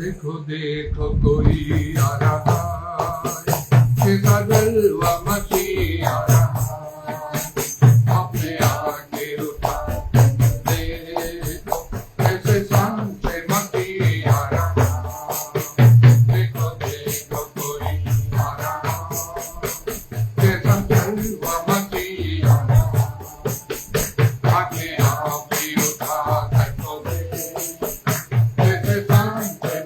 देखो देखो कोई आ रहा है, कैसा जलवा मची आ रहा है, अपने आगे उठा देखो कैसे सांसे मची आ रहा है, देखो देखो कोई आ रहा है, कैसा जलवा मची आ रहा है, अपने आगे उठा देखो कैसे सांसे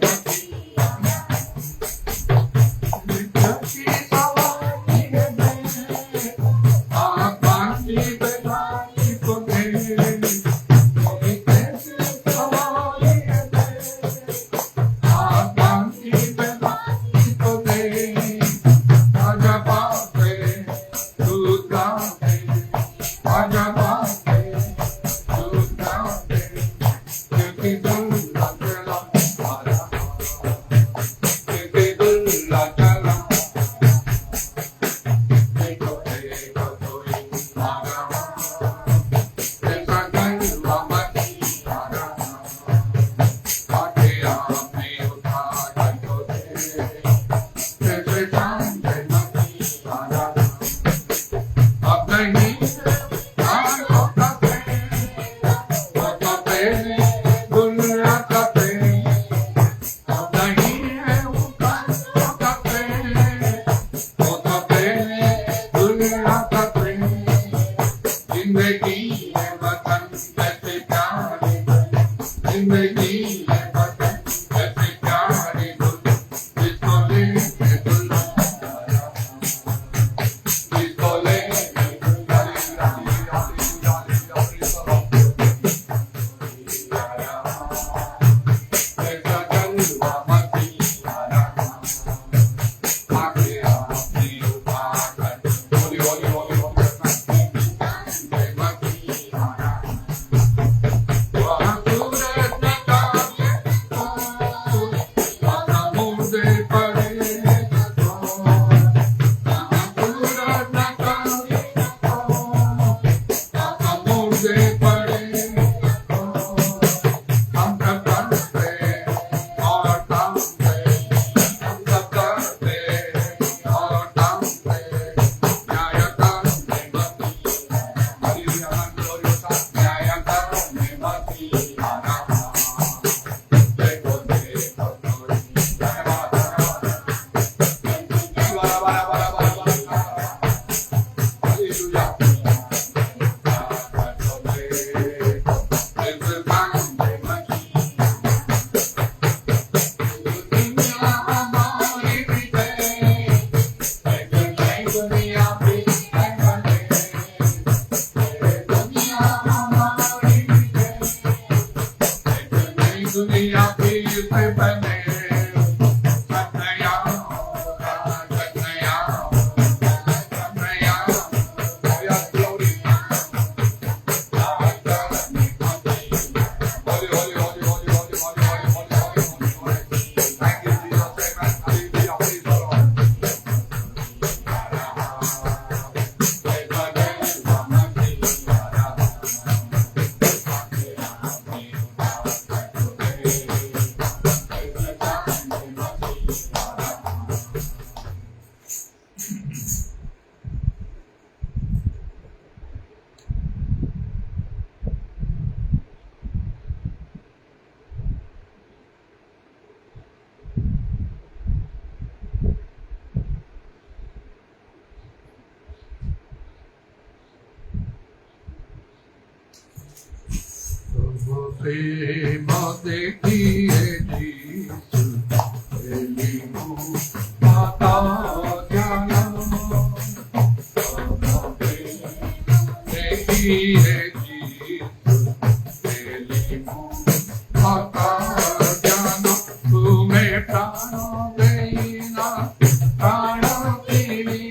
प्रेम देखिए जीसु एलिमु माता ज्ञान देखिए जीसु एलिमु माता ज्ञान तुम्हें प्राण देना प्राण देवी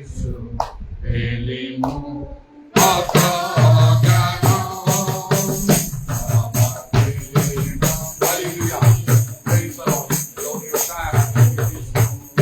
Yesu elimu atagana. Hallelujah. Praise the Lord. Don't hear time.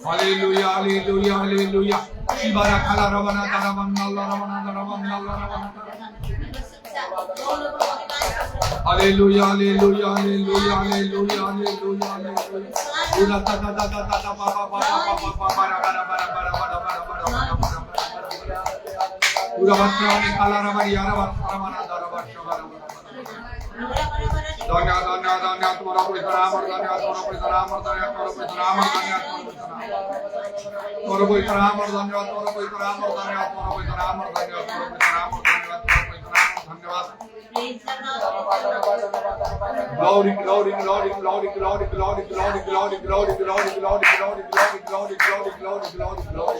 Hallelujah, hallelujah, hallelujah. Shibara kala rabana daraban Allah rabana daraban Allah rabana. Hallelujah, hallelujah, hallelujah, hallelujah, hallelujah, hallelujah. Ura ta ta ta ta ta ta ba ba ba ba ba ba bara bara bara bara bara bara bara bara. Ura batrani kala rabani yara rabana daraban shabara. Danya danya danya tumhara koi naam aur danya tumhara koi naam aur danya tumhara koi naam aur danya tumhara koi naam aur danya tumhara koi naam aur danya tumhara koi naam aur danya tumhara koi naam aur danya tumhara koi naam धन्यवाद glory glory glory glory glory glory glory glory glory glory glory glory glory glory glory glory glory glory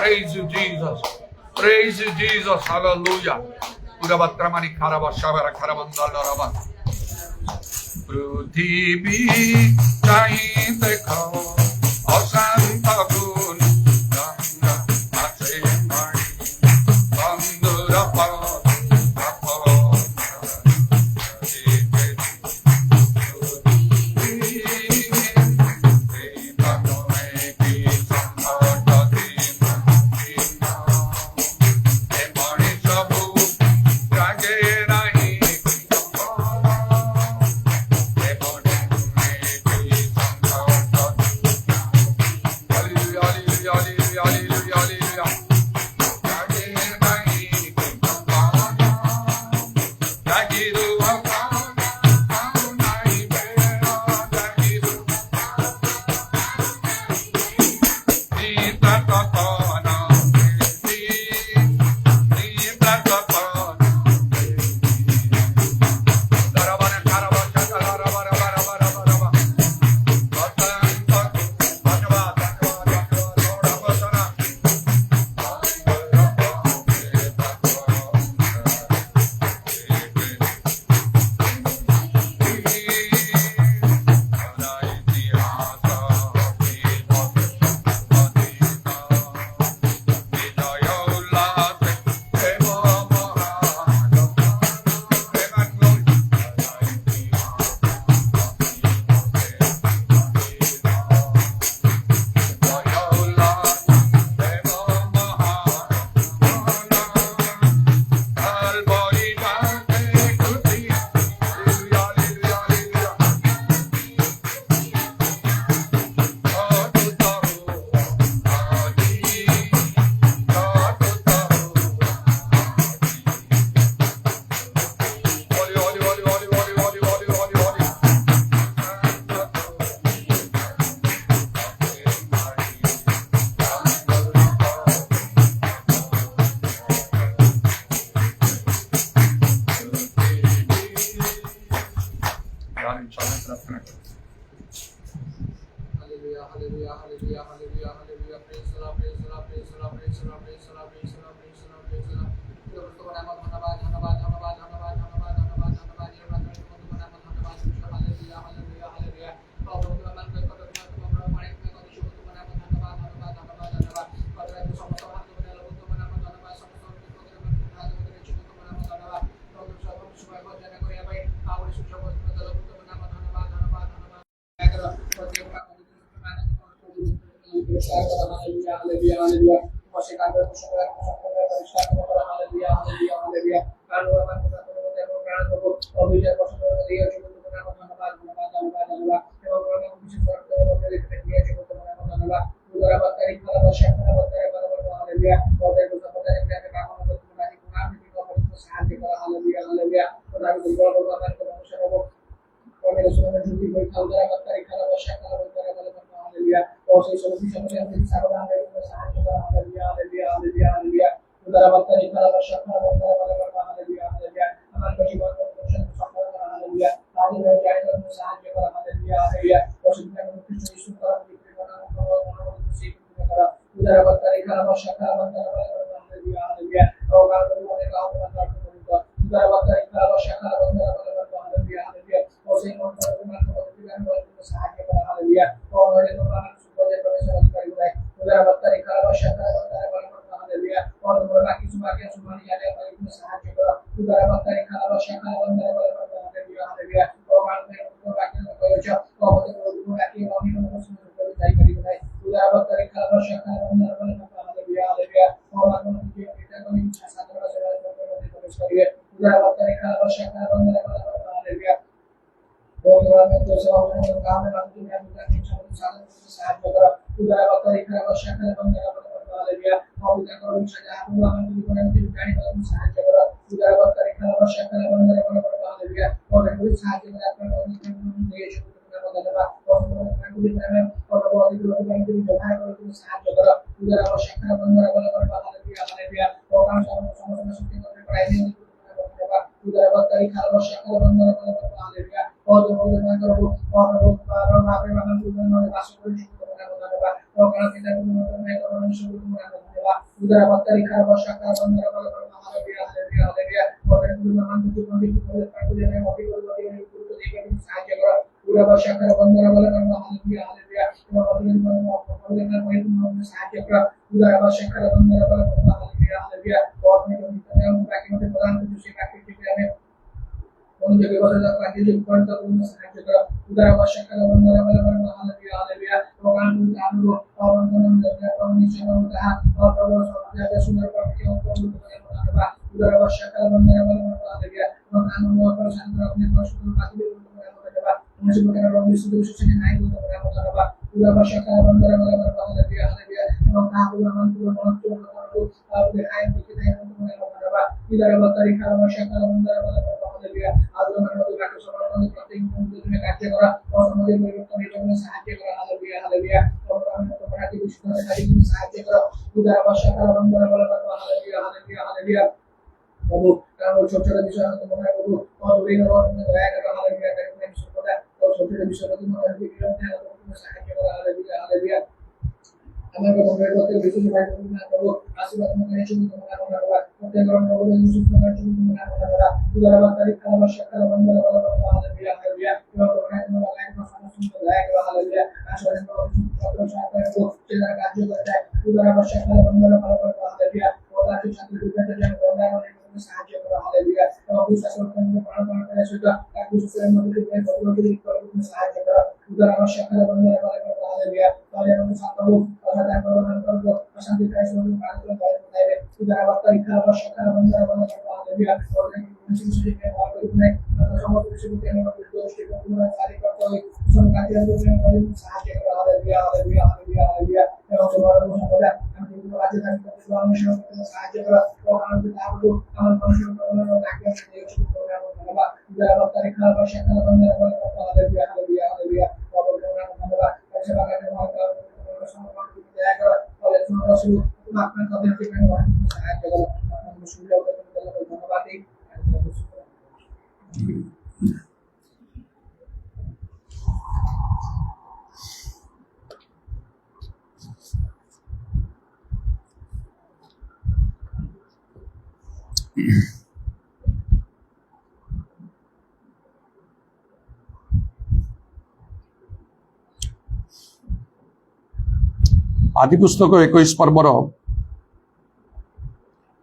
Praise you, Jesus. Praise you, Jesus. Hallelujah. Urabatramani karabashavara karabandallaraba. পৃথিবী চাইতে খাও অশান্ত গুণ গঙ্গা আছে মারি বন্ধুরা udara batteri kara shakara bandara bala bala haleluya haleluya haleluya Tuhan firman Tuhan itu aku yang mau berbuat ini untuk dikasih saja kalau udara shakara bandara bala bala haleluya haleluya Tuhan mau dengan mau itu mau saja kalau udara shakara bandara bala bala haleluya haleluya Tuhan itu yang bagi kita peran untuk siapa kita ini untuk jaga bahasa lagi juga pada umum saja kalau udara shakara bandara bala bala haleluya haleluya Tuhan itu orang ini jangan mudah orang jaga sunnah bagi untuk udara shakara bandara bala bala haleluya Tuhan mau perasaan अपने परशुद्ध पात्री untuk berdoa masih berkata roh Yesus yang naik untuk berdoa udara shakara bandara bala bala haleluya haleluya Tuhan tahu aman Tuhan mau Tuhan tahu berayat kita yang untuk berdoa udara batteri kara shakara bandara bala bala haleluya aduna manu kato sama penting untuk kerja kara orang mau berdoa itu sahaja kara haleluya haleluya orang berarti sudah hari ini sahaja kara udara shakara bandara bala bala haleluya haleluya haleluya Babu, kalau छोटे bisa untuk mengaku, kalau beri orang yang daya kata hal yang dari yang sudah, kalau छोटे bisa untuk mengaku kiranya untuk sahaja kalau hal yang Amal kemudian waktu itu supaya kita tahu asibat mengenai cuma mengenai apa, kemudian orang tahu dan Yesus mengenai cuma mengenai apa, udara batteri kalau masyarakat bandara kalau hal yang kalau orang yang mengenai masalah sumber daya kalau hal yang asal yang kalau siapa itu tidak kerja kerja udara masyarakat bandara kalau hal yang orang itu satu juga yang orang sahaja kalau haleluya kalau bisa selalu para sudah aku sesuai dengan kalau sahaja kalau udara masyarakat bandara kalau haleluya kalau yang satu kalau sampai kita selalu kalau udara batteri kalau masyarakat bandara kalau haleluya kalau yang masih kalau sama disebut yang cari kalau sama kalian yang sahaja kalau haleluya haleluya haleluya haleluya kalau orang muda yang aja kan kita masyarakat sahaja kalau orang kita perlu amal manusia rakyat yang udara batteri kalau masyarakat bandara kalau haleluya haleluya haleluya kalau orang muda sebagai orang sama kita kalau semua sudah makan kalau kita sahaja kalau sudah dalam berarti आदि पुस्तक 21 पर्वर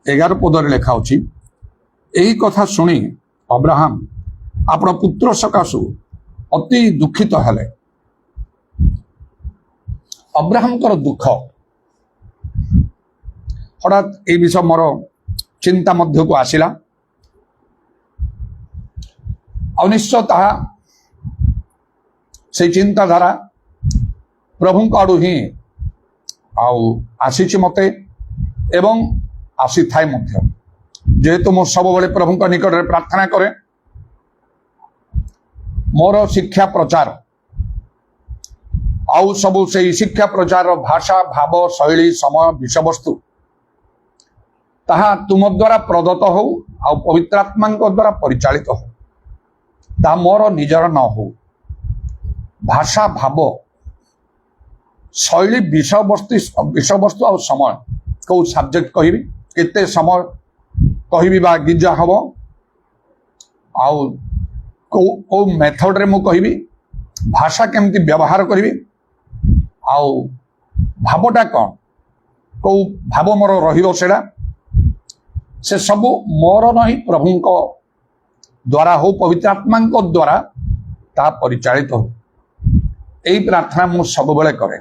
11 पदरे लेखा अछि एही कथा सुनी Abraham आपण पुत्र सकाशु अति दुखित हेले अब्राहम कर दुख हठात ए विषय मोर चिंता मध्य को आसिला अनिश्चय ताहा से चिंताधारा प्रभु आड़ू ही आसी मते एवं आसी थाए मध्य जेहेतु मो सब बड़े प्रभु निकट में प्रार्थना करे मोर शिक्षा प्रचार आउ सबु से शिक्षा प्रचार भाषा भाव शैली समय विषय वस्तु ताहा तुम द्वारा प्रदत्त हो आ पवित्रात्मा द्वारा परिचालित हो ता मोर निजर न हो भाषा भाव शैली विषय वस्तु आ समय कौ सब्जेक्ट कहि केते समय कहि बा गिजा हबो आउ को मेथड रे मु कहि भाषा केमती व्यवहार करी आउ भावटा कौन को भाव मोर रहिबो सेडा से सब मोर नहीं प्रभु द्वारा हो पवित्र आत्मा द्वारा ता परिचालित हो यही प्रार्थना मु सब बेले करे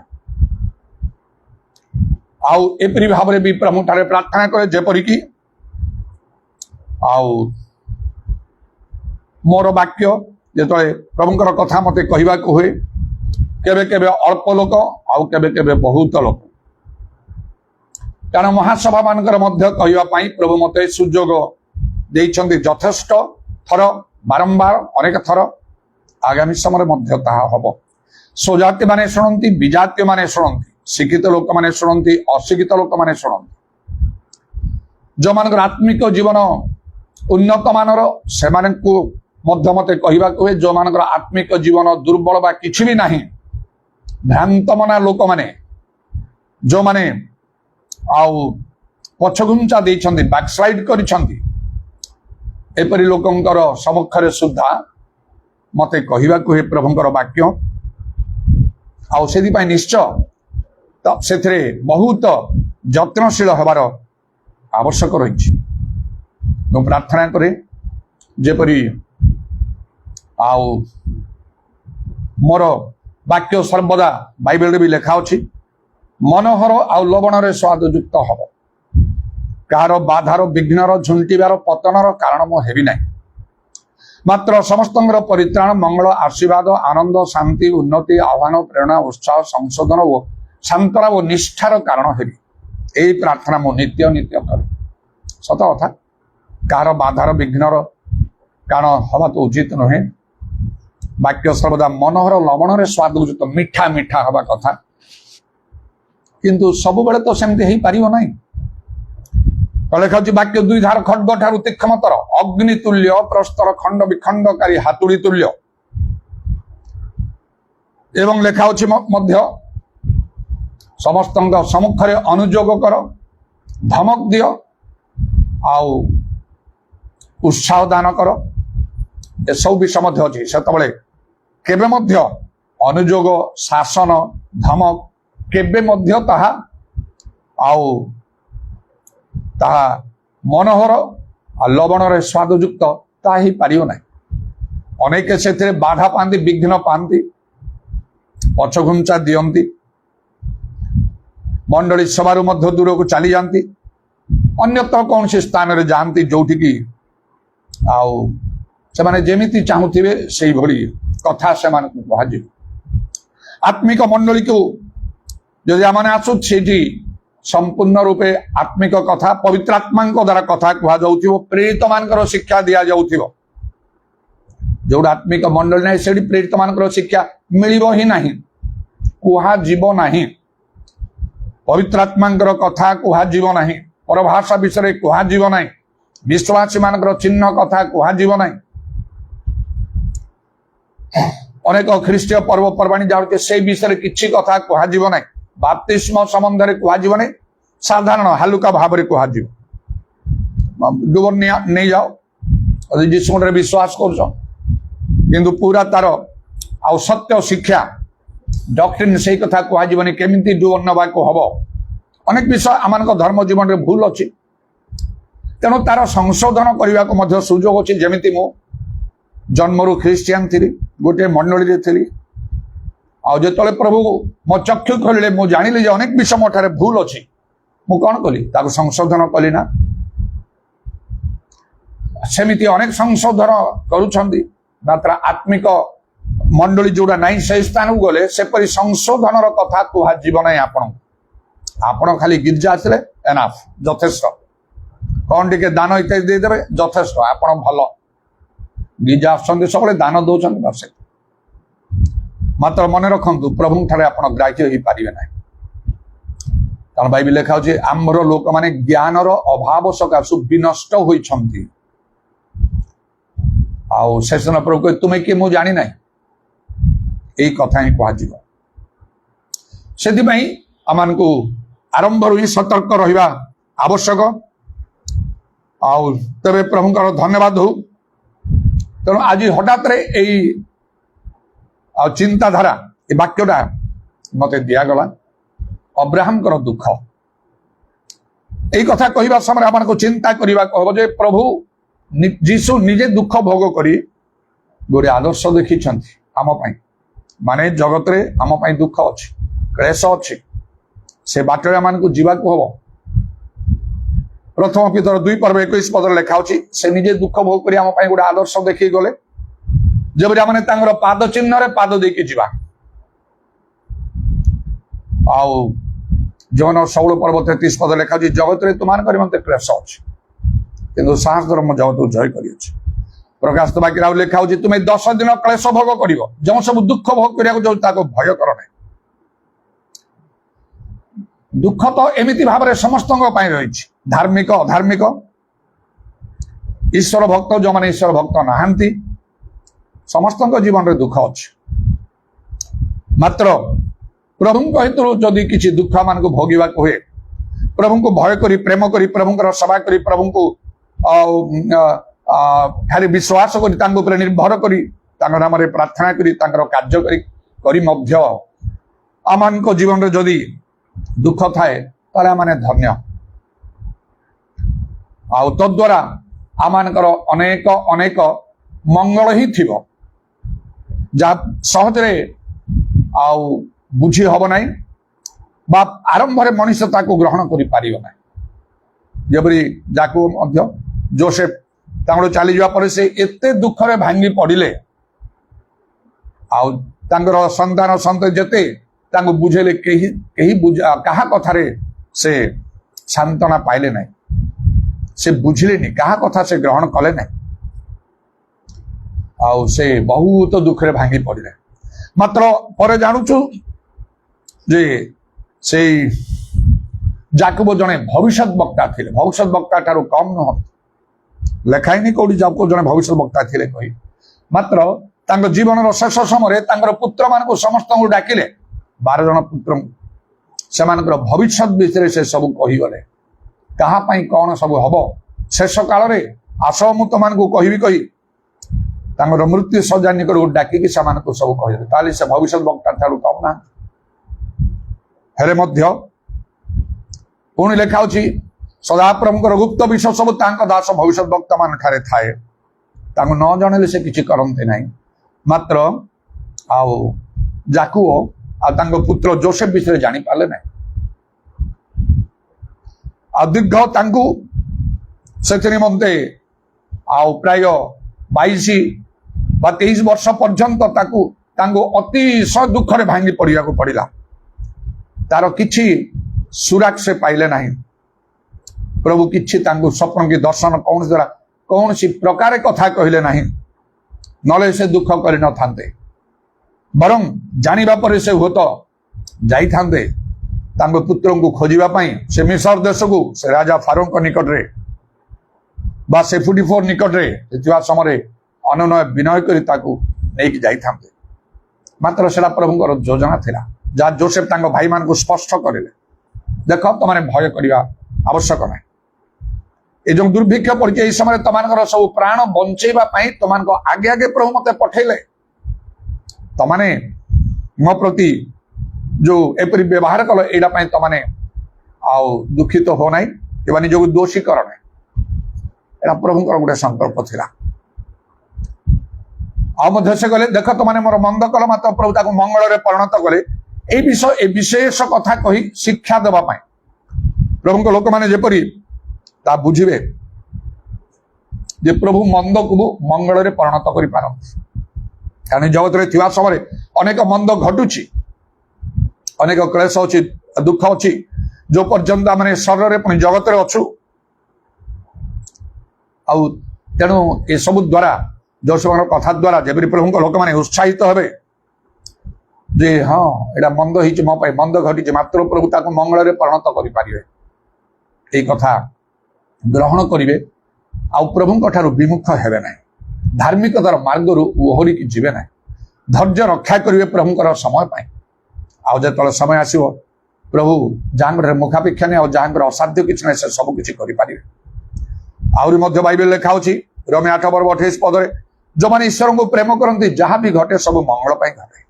आउ एपरी भाव में भी प्रभु ठारे प्रार्थना करे जेपरि कि आउ मोर वाक्य जो प्रभुंकर कथा मते कहवा को हुए केबे केबे अल्प लोक आउ केबे केबे बहुत लोक कारण महासभा मानकर मध्य कहवा पाई प्रभु मते सुजोग देइछन्ति यथेष्ट थर बारंबार अनेक थर आगामी समय मध्य ताहा हबो स्वजाति माने शुणंती विजातीय माने शुणंती शिक्षित लोक माने शुणंती अशिक्षित लोक माने शुणंती जो मानकर आत्मिक जीवन उन्नत मानर से मध्य मते कहवा हुए जो मानकर आत्मिक जीवन दुर्बल बा किछि भी नाही भ्रांत मना लोक माने जो माने आउ पछघुंचा देइछन्ति बैकस्लाइड करिछन्ति एपरि लोकंकर सम्मुखरे सुद्धा मते कहिबाकु हे प्रभुंकर वाक्य आउ सेदि पय निश्चय तो सेथरे बहुत यत्नशील हबार आवश्यक रही मु प्रार्थना करे जेपरि आउ मोर वाक्य सर्वदा बाइबल भी लेखा अछि मनोहर आउ लवण स्वाद युक्त हब कार बाधार विघ्नर झुंटिबार पतनर कारण मु हेबि नाही मात्र समस्तंकर परित्राण मंगल आशीर्वाद आनंद शांति उन्नति आह्वान प्रेरणा उत्साह संशोधन और शांतरा और निष्ठार कारण हेबि यही प्रार्थना मु नित्य नित्य कर सत कथा कार बाधार विघ्नर कारण हवा तो उचित नुहे वाक्य सर्वदा मनोहर लवण स्वादयुक्त मीठा मीठा हवा कथा किंतु सब बेले तो सेमती हेई पारिबो नाही लेखा वाक्य दुई धार खड्ग ठारू तीक्ष्णतर अग्नि तुल्य प्रस्तर खंड विखंडकारी हातुड़ी तुल्य एवं लेखा मध्य समस्त सम्मुखरे अनुजोग कर धमक दियो आउ उत्साह दान कर ए सब विषय मध्य अच्छी से केबे मध्य अनुजोग शासन धमक केबे मध्य ताहा आउ ताहा मनोहर आ लवण स्वादयुक्त ताहा ही पारियो नाही अनेक से बाधा पाती विघ्न पाती पछघुंचा दियंती मंडली सभारू मध्य दूर को चली जाती अन्यत्र कौन से स्थान रे जानती जोठी की आउ से माने जेमिति चाहूथिबे सेही भली कथा से मान को आत्मिक मंडली को जदि आमने आसु सेठी संपूर्ण रूपे आत्मिक कथा पवित्र आत्मा द्वारा कथा कह जाउथिबो प्रेरित मानकर शिक्षा दिया जाउथिबो जो आत्मिक मंडली नाही सेठी प्रेरित मानकर शिक्षा मिलिबो ही नाही कुहा जीव नाही पवित्र आत्मा कथा कुहा जीव नाही परभाषा विषय कुहा जीव नाही विश्वासी मानकर चिन्ह कथा कुहा जीव नाही अनेक ख्रीष्टीय पर्वपर्वाणी जाउते से विषय किछि कथा कुहा जीव नाही बाप्तिस्म संबंध रे कुहा जीव नाही साधारण हालुका भाव रे कुहा जीव डुबर नहीं जाओ यीशु रे विश्वास करछो किंतु पूरा तार आ सत्य शिक्षा डॉक्ट्रिन से कथा कुहा जीवनी केमिति डुबर नबा को हबो अनेक विषय आमान धर्म जीवन रे भूल अछि तेणु तार संशोधन करने को मध्य सुजोग अच्छी जमीती मु जन्मरू ख्रीस्टियान थी गोटे मंडली थी आते प्रभु मो चक्षु खोलिले मु जानिली जे अनेक विषय मोठारे भूल अच्छी मु कौन कली ताको संशोधन कली ना सेमिति अनेक संशोधन करुछंती मात्र आत्मिक मंडली जोड़ा नहीं से स्थान को गले सेपरी संशोधन कथा कुहा जीवन आपण खाली गिरजा आसले एनाफ यथेष्ट कौन टिके दान इत्यादि देदेवे यथेष्ट आपण भल गिरजा आसुँच सब दान दौरान बस मात्र मन रखु प्रभु ठारे आप ग्राह्य हो पारे ना कारण बाइबल लेखा होची आम्र लोक माने ज्ञानर अभाव सकाशु विनष्ट होइछंती आउ शेषन प्रभु कहे तुम्हें किए मु जानी नाही यही कथा ही कह से आमान को आरंभ ही सतर्क रहिबा आवश्यक आउ तबे प्रभुंकर धन्यवाद हो तेणु आज हठात रे एई चिंताधारा ए वाक्यटा मते दियागला अब्राहम कर दुख यही कथा कहवा समय आम को चिंता करने को जे प्रभु जीशु निजे दुख भोग करी गोटे आदर्श देखी आम माने जगत रे आम दुख अच्छी क्लेश अच्छी से बाटे आम को जीवा हम प्रथम पितर 2 पर्व 21 पद लेखा से निजे दुख भोग कर आम गोटे आदर्श देखी गले जब आम पाद चिन्ह रे पाद देकी जीवा आउ जौन 16 पर्व 33 पद लेखा जगत रे तुम मत क्लेश अच्छी किंतु साहस धर्म जगत को जय कर प्रकाश तो बाकी लेखा तुम्हें 10 दिन क्लेश भोग कर जो सब दुख भोग करने भय कर ना दुख तो एमती भाव में समस्त रही धार्मिक अधार्मिक ईश्वर भक्त जो मैंने ईश्वर भक्त नहांती समस्त जीवन में दुख अच्छी मात्र प्रभु हेतु जदि किसी दुख मान को भोगवा हुए प्रभु को भय करी प्रेम करी प्रभु सेवा करी प्रभु को खाली विश्वास करी निर्भर करी नाम प्रार्थना करी कार्य करी मध्य आमान जीवन में जदि दुख थाए ताले आम धन्य आउ तद्वारा आमानकर अनेक अनेक मंगल ही थिबो जा सहजरे आउ बुझी हब ना बा आरंभ मनुष्य ताको ग्रहण करि पारिबो ना जबरी जाको मध्य जोसेफ तांगो चली जा पर से एते दुख रे भांगी पड़िले आउ तांगर संतान संत जते तांगो बुझेले केही केही बुझा कहा कथारे से शांतना पाइले ना से बुझिले नि कहा कथा से ग्रहण कले ना आउ से बहुत दुख रे भांगी पड़िले मात्र पर जानूचु जे से जाकब जने भविष्य वक्ता थिले भविष्य वक्ता ठारू कम न लेखाई नहीं कौटी जाकब जने भविष्य वक्ता थिले कही मात्र तांको जीवन शेष समय तांकर पुत्र मान को समस्त को डाकिले 12 जन पुत्र से भविष्य विषय से सब कही गले कहा पाई कौन सब हब शेष काल रे आस मु तुम को कहि कही तांकर मृत्यु सजा निकट डाकिकी से सब कही ताली से भविष्य वक्ता ठारू कम ना हेले मध्य पुणी लेखा सदा प्रभुଙ୍କର गुप्त विषय सब दास भविष्य वक्ता मान ठारे थाए न जणेले से किछि करन्ते नाही मात्र आउ जाकुओ आ पुत्र जोसेफ विषय जानी पाले ना दीर्घ तांकु से निमंते आउ प्राय 22 बा 23 वर्ष पर्यंत अतिशय दुख रे भांगी पड़िया को पड़िला तार किछि सुराग से पाइले नहीं प्रभु किछि तांगु स्वप्न की दर्शन कौन द्वारा कौन सी प्रकार कथा कहले नहीं नले से दुख करि न थांते बरं जानिबा पर से होत जाई थांते तांगु पुत्र को खोजिबा पई से मिस्र देश को से राजा फारूक निकट रे बा से 44 निकट रे जेतिवा समय अननय विनय करी ताकू नेकी जाई थांते मात्र सेला प्रभुଙ୍କର योजना थिला जा जोसेफ तांगो भाई मान को स्पष्ट करेले देखो तुमने भय करिया आवश्यक नहीं ए जो दुर्भिक्ष पड़े यही समय तुम सब प्राण बंचेबा पई तुमको आगे आगे प्रभु मते पठेले तुमने मो प्रति जो एपरी व्यवहार कल एडा पई तुमने आउ दुखित हो नाही एबा निजो दोषी कर नाही एडा प्रभुଙ୍କର गोटे संकल्प थिला आ मध्य से गले देख तुमने मोर मंद कल मात्र प्रभु ताको मंगल रे परिणत कले ए विशेष कथा कही शिक्षा देवा पाए प्रभु लोक माने जेपरी ता बुझिबे जे प्रभु मंद को मंगल रे परिणत करि पारन कारण जगत रे थिवा समय अनेक मंद घटुची अनेक क्लेश अछि दुख अछि जो पर्यंत माने शरीर रे पुनी जगत रे अछु आउ तेणु ए सब द्वारा जो सब कथा द्वारा जेपरी प्रभु लोक माने उत्साहित हेबे जे हाँ एटा मंद ही मो पाई मंद घटी मात्र प्रभु ताको मंगल रे परिणत करि पारिबे ए कथा ग्रहण करिवे आ प्रभु ठारू विमुख हेबे नाही धार्मिकतार मार्ग रु ओहरी की जिवे नाही धैर्य रक्षा करिवे प्रभुଙ୍କର समय पाई आ जेतले समय आसीबो प्रभु जांगर मुखापेक्षा ने आ जांगर असाध्य किछ नै से सब किछ करि पारिबे आउरी मध्य बाइबल लिखा होछि रोमी 8 वर्ष 28 पद रे जो माने ईश्वर को प्रेम करंती जहां भी घटे सब मंगल पाई घटे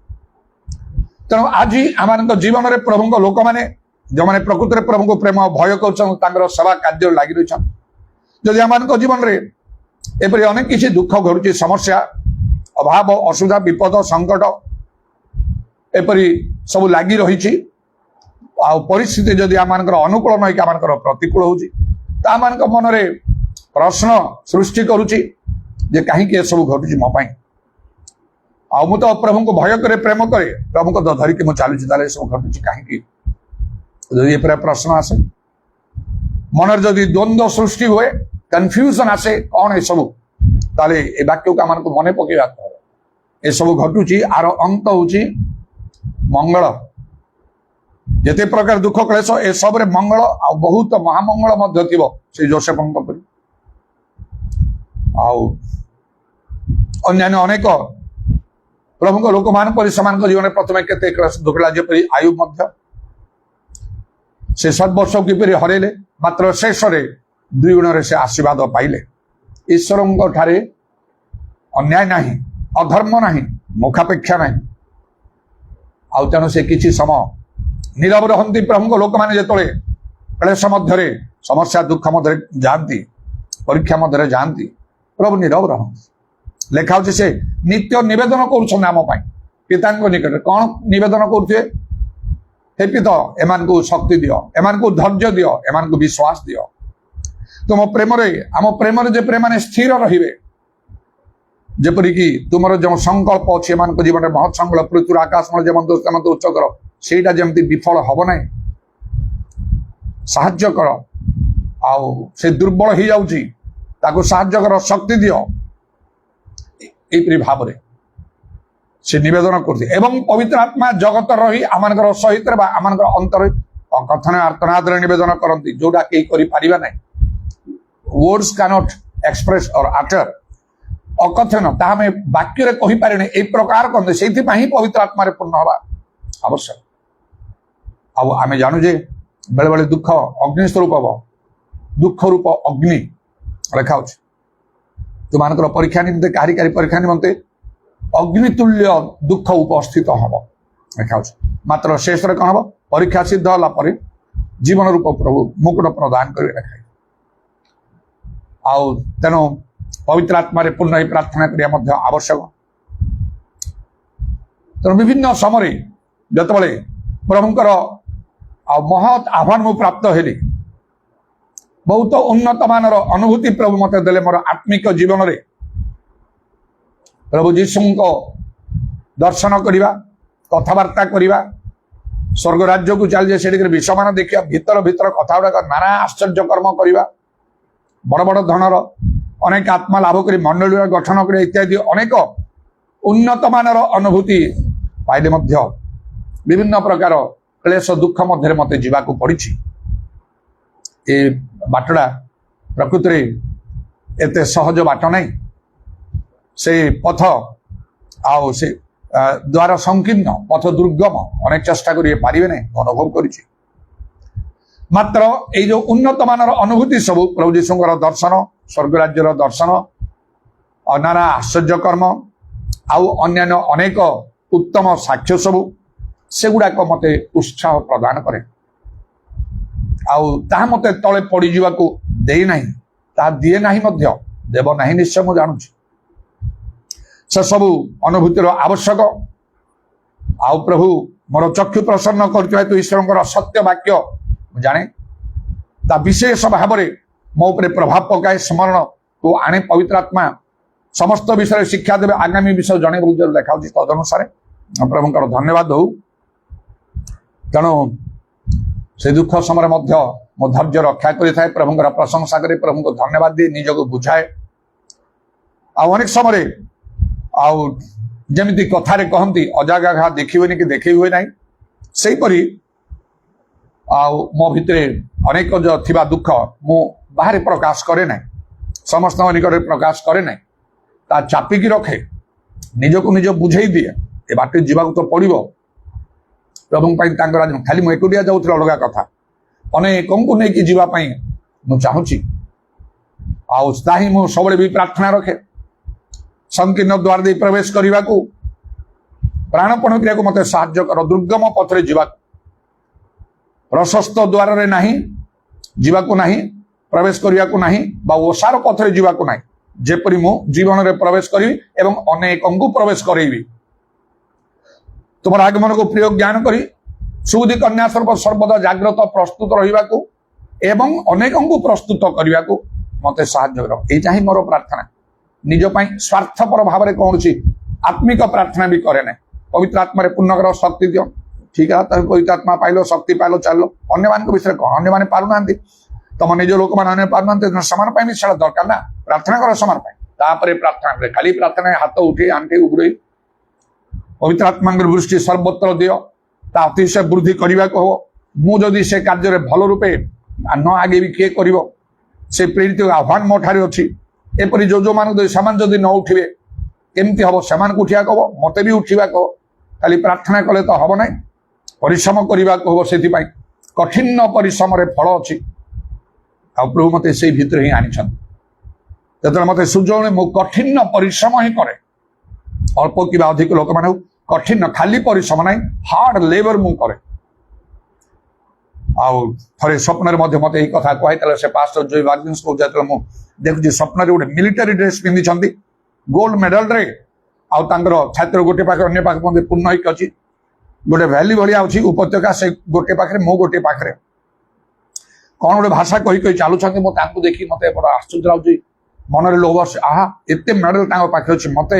तेणु आज आम जीवन में प्रभु लोक मैंने जो मैंने प्रकृत में प्रभु को प्रेम भय कर सेवा कार्य लगी रही जदि आम जीवन में एपरी अनेक किसी दुख घटुची समस्या अभाव असुविधा विपद संकट एपरी सब लगी रही परिस्थिति जदि आम अनुकूल नहीं आम प्रतिकूल होम मन में प्रश्न सृष्टि करुच्ची कहीं सब घटुची मो पाई आ मु तो प्रभु को भय करे प्रेम करे प्रभु को धरिकी मुझे चलुची सब घटुची कहीं प्रश्न आसे मन जदि द्वंद्व सृष्टि हुए कन्फ्यूजन आसे कौन ये सब ताले ए वाक्य को आम मन पकेगा ये सब घटुची आर अंत होची मंगल जिते प्रकार दुख क्लेश ए सब रे मंगल आ बहुत महामंगल मध्य थिबो से जोसेफ परी आ अन्य अनेक ପ୍ରଭୁଙ୍କ ଲୋକମାନଙ୍କ ପରି ସେମାନଙ୍କ ଜୀବନରେ ପ୍ରଥମେ କେତେ କ୍ଲେଶ ଦୁଃଖ ଯେପରି ଆୟୁବ ମଧ୍ୟ ସେ 7 ବର୍ଷ କିପରି ହରେଇଲେ, ମାତ୍ର ଶେଷରେ 2 ଗୁଣରେ ସେ ଆଶୀର୍ବାଦ ପାଇଲେ। ଈଶ୍ୱରଙ୍କ ଠାରେ ଅନ୍ୟାୟ ନାହିଁ, ଅଧର୍ମ ନାହିଁ, ମୁଖାପେକ୍ଷା ନାହିଁ। ଆଉ ତେଣୁ ସେ କିଛି ସମୟ ନୀରବ ରହନ୍ତି। ପ୍ରଭୁଙ୍କ ଲୋକମାନେ ଯେତେବେଳେ କ୍ଲେଶ ମଧ୍ୟରେ, ସମସ୍ୟା ଦୁଃଖ ମଧ୍ୟରେ ଯାଆନ୍ତି, ପରୀକ୍ଷା ମଧ୍ୟରେ ଯାଆନ୍ତି, ପ୍ରଭୁ ନୀରବ ରହନ୍ତି। ଲେଖା ହଉଛି ସେ ନିତ୍ୟ ନିବେଦନ କରୁଛନ୍ତି ଆମ ପାଇଁ ପିତାଙ୍କ ନିକଟରେ। କଣ ନିବେଦନ କରୁଥିବେ? ହେ ପିତ, ଏମାନଙ୍କୁ ଶକ୍ତି ଦିଅ, ଏମାନଙ୍କୁ ଧୈର୍ଯ୍ୟ ଦିଅ, ଏମାନଙ୍କୁ ବିଶ୍ୱାସ ଦିଅ। ତୁମ ପ୍ରେମରେ, ଆମ ପ୍ରେମରେ ଯେ ପ୍ରେମାନେ ସ୍ଥିର ରହିବେ, ଯେପରିକି ତୁମର ଯେଉଁ ସଂକଳ୍ପ ଅଛି ଏମାନଙ୍କ ଜୀବନରେ ମହତ୍ ସଂକଳ୍ପ, ପୃଥିବୀର ଆକାଶ ଯେମନ୍ତ ଉଚ୍ଚ କର, ସେଇଟା ଯେମିତି ବିଫଳ ହବ ନାହିଁ। ସାହାଯ୍ୟ କର। ଆଉ ସେ ଦୁର୍ବଳ ହେଇଯାଉଛି, ତାକୁ ସାହାଯ୍ୟ କର, ଶକ୍ତି ଦିଅ। ଏଇପରି ଭାବରେ ସେ ନିବେଦନ କରୁଛି। ଏବଂ ପବିତ୍ର ଆତ୍ମା ଜଗତ ରହି ଆମମାନଙ୍କର ସହିତ ବା ଆମମାନଙ୍କର ଅନ୍ତରରେ ଅକଥନ ଆର୍ତ୍ତନାଦରେ ନିବେଦନ କରନ୍ତି, ଯୋଉଟା କେହି କରିପାରିବା ନାହିଁ। words cannot express or utter, ଅକଥନ ତାହା ଆମେ ବାକ୍ୟରେ କହିପାରିନି। ଏଇ ପ୍ରକାର କରନ୍ତି। ସେଇଥିପାଇଁ ହିଁ ପବିତ୍ର ଆତ୍ମାରେ ପୂର୍ଣ୍ଣ ହେବା ଆବଶ୍ୟକ। ଆଉ ଆମେ ଜାଣୁ ଯେ ବେଳେବେଳେ ଦୁଃଖ ଅଗ୍ନି ସ୍ୱରୂପ ହବ, ଦୁଃଖ ରୂପ ଅଗ୍ନି ଲେଖା ହଉଛି। ତୁମାନଙ୍କର ପରୀକ୍ଷା ନିମନ୍ତେ, କାହାରି ପରୀକ୍ଷା ନିମନ୍ତେ ଅଗ୍ନି ତୁଲ୍ୟ ଦୁଃଖ ଉପସ୍ଥିତ ହବ ଲେଖା ହଉଛି। ମାତ୍ର ଶେଷରେ କଣ ହବ? ପରୀକ୍ଷା ସିଦ୍ଧ ହେଲା ପରେ ଜୀବନ ରୂପ ପ୍ରଭୁ ମୁକୁଟ ପ୍ରଦାନ କରିବେ ଲେଖା। ଆଉ ତେଣୁ ପବିତ୍ର ଆତ୍ମାରେ ପୂର୍ଣ୍ଣ ହେଇ ପ୍ରାର୍ଥନା କରିବା ମଧ୍ୟ ଆବଶ୍ୟକ। ତେଣୁ ବିଭିନ୍ନ ସମୟରେ ଯେତେବେଳେ ପ୍ରଭୁଙ୍କର ଆଉ ମହତ୍ ଆହ୍ୱାନ ମୁଁ ପ୍ରାପ୍ତ ହେଲି, ବହୁତ ଉନ୍ନତ ମାନର ଅନୁଭୂତି ପ୍ରଭୁ ମତେ ଦେଲେ ମୋର ଆତ୍ମିକ ଜୀବନରେ। ପ୍ରଭୁ ଯୀଶୁଙ୍କ ଦର୍ଶନ କରିବା, କଥାବାର୍ତ୍ତା କରିବା, ସ୍ୱର୍ଗ ରାଜ୍ୟକୁ ଚାଲିଯାଏ, ସେଠିକି ବିଷମାନ ଦେଖିବା, ଭିତର କଥା ଗୁଡାକ ନାନା ଆଶ୍ଚର୍ଯ୍ୟ କର୍ମ କରିବା, ବଡ ବଡ ଧନର ଅନେକ ଆତ୍ମା ଲାଭ କରି ମଣ୍ଡଳୀର ଗଠନ କରିବା ଇତ୍ୟାଦି ଅନେକ ଉନ୍ନତ ମାନର ଅନୁଭୂତି ପାଇଲେ ମଧ୍ୟ ବିଭିନ୍ନ ପ୍ରକାର କ୍ଲେଶ ଦୁଃଖ ମଧ୍ୟରେ ମତେ ଯିବାକୁ ପଡିଛି। ଏ ବାଟଟା ପ୍ରକୃତିରେ ଏତେ ସହଜ ବାଟ ନାହିଁ। ସେ ପଥ ଆଉ ସେ ଦ୍ୱାର ସଂକୀର୍ଣ୍ଣ, ପଥ ଦୁର୍ଗମ, ଅନେକ ଚେଷ୍ଟା କରି ପାରିବେ ନାହିଁ, ଅନୁଭବ କରିଛି। ମାତ୍ର ଏଇ ଯୋଉ ଉନ୍ନତ ମାନର ଅନୁଭୂତି ସବୁ, ପ୍ରଭୁ ଯୀଶୁଙ୍କର ଦର୍ଶନ, ସ୍ୱର୍ଗ ରାଜ୍ୟର ଦର୍ଶନ, ନାନା ଆଶ୍ଚର୍ଯ୍ୟ କର୍ମ, ଆଉ ଅନ୍ୟାନ୍ୟ ଅନେକ ଉତ୍ତମ ସାକ୍ଷ୍ୟ ସବୁ, ସେଗୁଡାକ ମତେ ଉତ୍ସାହ ପ୍ରଦାନ କରେ। ଆଉ ତାହା ମତେ ତଳେ ପଡିଯିବାକୁ ଦେଇନାହିଁ, ତାହା ଦିଏ ନାହିଁ ମଧ୍ୟ, ଦେବ ନାହିଁ ନିଶ୍ଚୟ ମୁଁ ଜାଣୁଛି। ସେ ସବୁ ଅନୁଭୂତିର ଆବଶ୍ୟକ। ଆଉ ପ୍ରଭୁ ମୋର ଚକ୍ଷୁ ପ୍ରସନ୍ନ କରୁଥିବା ହେତୁ ଈଶ୍ୱରଙ୍କର ସତ୍ୟ ବାକ୍ୟ ମୁଁ ଜାଣେ, ତା ବିଶେଷ ଭାବରେ ମୋ ଉପରେ ପ୍ରଭାବ ପକାଏ, ସ୍ମରଣକୁ ଆଣେ। ପବିତ୍ର ଆତ୍ମା ସମସ୍ତ ବିଷୟରେ ଶିକ୍ଷା ଦେବେ, ଆଗାମୀ ବିଷୟ ଜଣେଇବାକୁ ଲେଖା ହଉଛି। ତଦନୁସାରେ ପ୍ରଭୁଙ୍କର ଧନ୍ୟବାଦ ହଉ। ତେଣୁ ସେ ଦୁଃଖ ସମୟରେ ମଧ୍ୟ ମୋ ଧୈର୍ଯ୍ୟ ରକ୍ଷା କରିଥାଏ, ପ୍ରଭୁଙ୍କର ପ୍ରଶଂସା କରି ପ୍ରଭୁଙ୍କୁ ଧନ୍ୟବାଦ ଦିଏ, ନିଜକୁ ବୁଝାଏ। ଆଉ ଅନେକ ସମୟରେ ଆଉ ଯେମିତି କଥାରେ କହନ୍ତି, ଅଜାଗା ଘା ଦେଖିହୁଏନି କି ଦେଖେଇ ହୁଏ ନାହିଁ, ସେଇପରି ଆଉ ମୋ ଭିତରେ ଅନେକ ଥିବା ଦୁଃଖ ମୁଁ ବାହାରେ ପ୍ରକାଶ କରେ ନାହିଁ, ସମସ୍ତଙ୍କ ନିକଟରେ ପ୍ରକାଶ କରେ ନାହିଁ, ତା ଚାପିକି ରଖେ, ନିଜକୁ ନିଜ ବୁଝେଇ ଦିଏ। ଏ ବାଟରେ ଯିବାକୁ ତ ପଡିବ ପ୍ରଭୁଙ୍କ ପାଇଁ। ତାଙ୍କର ଖାଲି ମୁଁ ଏକୁଟିଆ ଯାଉଥିଲି ଅଲଗା କଥା, ଅନେକଙ୍କୁ ନେଇକି ଯିବା ପାଇଁ ମୁଁ ଚାହୁଁଛି। ଆଉ ତାହା ହିଁ ମୁଁ ସବୁବେଳେ ବି ପ୍ରାର୍ଥନା ରଖେ, ସଂକୀର୍ଣ୍ଣ ଦ୍ୱାର ଦେଇ ପ୍ରବେଶ କରିବାକୁ, ପ୍ରାଣପଣ କରିବାକୁ ମତେ ସାହାଯ୍ୟ କର। ଦୁର୍ଗମ ପଥରେ ଯିବାକୁ, ପ୍ରଶସ୍ତ ଦ୍ୱାରରେ ନାହିଁ ଯିବାକୁ ନାହିଁ, ପ୍ରବେଶ କରିବାକୁ ନାହିଁ, ବା ଓସାର ପଥରେ ଯିବାକୁ ନାହିଁ, ଯେପରି ମୁଁ ଜୀବନରେ ପ୍ରବେଶ କରିବି ଏବଂ ଅନେକଙ୍କୁ ପ୍ରବେଶ କରେଇବି। ତୁମର ଆଗମନକୁ ପ୍ରିୟ ଜ୍ଞାନ କରି ସୁବୁଦ୍ଧି କନ୍ୟା ସ୍ୱରୂପ ସର୍ବଦା ଜାଗ୍ରତ ପ୍ରସ୍ତୁତ ରହିବାକୁ ଏବଂ ଅନେକଙ୍କୁ ପ୍ରସ୍ତୁତ କରିବାକୁ ମତେ ସାହାଯ୍ୟ କର। ଏଇଟା ହିଁ ମୋର ପ୍ରାର୍ଥନା। ନିଜ ପାଇଁ ସ୍ୱାର୍ଥପର ଭାବରେ କୌଣସି ଆତ୍ମିକ ପ୍ରାର୍ଥନା ବି କରେ ନାହିଁ। ପବିତ୍ର ଆତ୍ମାରେ ପୂର୍ଣ୍ଣ କର, ଶକ୍ତି ଦିଅ। ଠିକ ହେଲା, ତମେ ପବିତ୍ର ଆତ୍ମା ପାଇଲ, ଶକ୍ତି ପାଇଲ, ଚାଲିଲ। ଅନ୍ୟମାନଙ୍କ ବିଷୟରେ କଣ? ଅନ୍ୟମାନେ ପାରୁନାହାନ୍ତି, ତମ ନିଜ ଲୋକମାନେ ଅନ୍ୟ ପାରୁନାହାନ୍ତି, ସେମାନଙ୍କ ପାଇଁ ବି ସେଟା ଦରକାର ନା। ପ୍ରାର୍ଥନା କର ସେମାନଙ୍କ ପାଇଁ, ତାପରେ ପ୍ରାର୍ଥନା କରେ। ଖାଲି ପ୍ରାର୍ଥନା ହାତ ଉଠେଇ ଆଣ୍ଠେଇ ଉଗୁଡେଇ ପବିତ୍ର ଆତ୍ମାଙ୍କର ଦୃଷ୍ଟି ସର୍ବତ୍ର ଦିଅ, ତା ଅତିଶୟ ବୃଦ୍ଧି କରିବାକୁ ହବ। ମୁଁ ଯଦି ସେ କାର୍ଯ୍ୟରେ ଭଲ ରୂପେ ନ ଆଗେଇବି କିଏ କରିବ? ସେ ପ୍ରେରିତ ଆହ୍ୱାନ ମୋ ଠାରେ ଅଛି। ଏପରି ଯୋଉମାନେ ସେମାନେ ଯଦି ନ ଉଠିବେ, केमती हम से उठा कह मत भी उठा कह खाली प्रार्थना कले तो हम ना परिश्रम करने को हम से कठिन परिश्रम फल अच्छी आ प्रभु मत से भितर ही आनी जो मत सूर्य मु कठिन परिश्रम ही करे अल्प कि अधिक लोक मान कठिन खाली परिश्रम ना हार्ड लेबर मु करे थे स्वप्न मत यही कथा कहते से पास्टर जोई वार्गिन्स को देखुची स्वप्न गोटे मिलिटारी ड्रेस पिंधि गोल्ड मेडल रे छात्र गोटे पाखे अन्य पाखे मध्य पूर्ण होकर अच्छी गोटे वैली भाया अच्छी उपत्यका से गोटे पाखे मो गोटे पाखे कौन गोटे भाषा कही कही चलुं मुझे देखी मत बड़ा आश्चर्य लगे मनरे लोभ से आहा एत मेडल पाखे अच्छी मत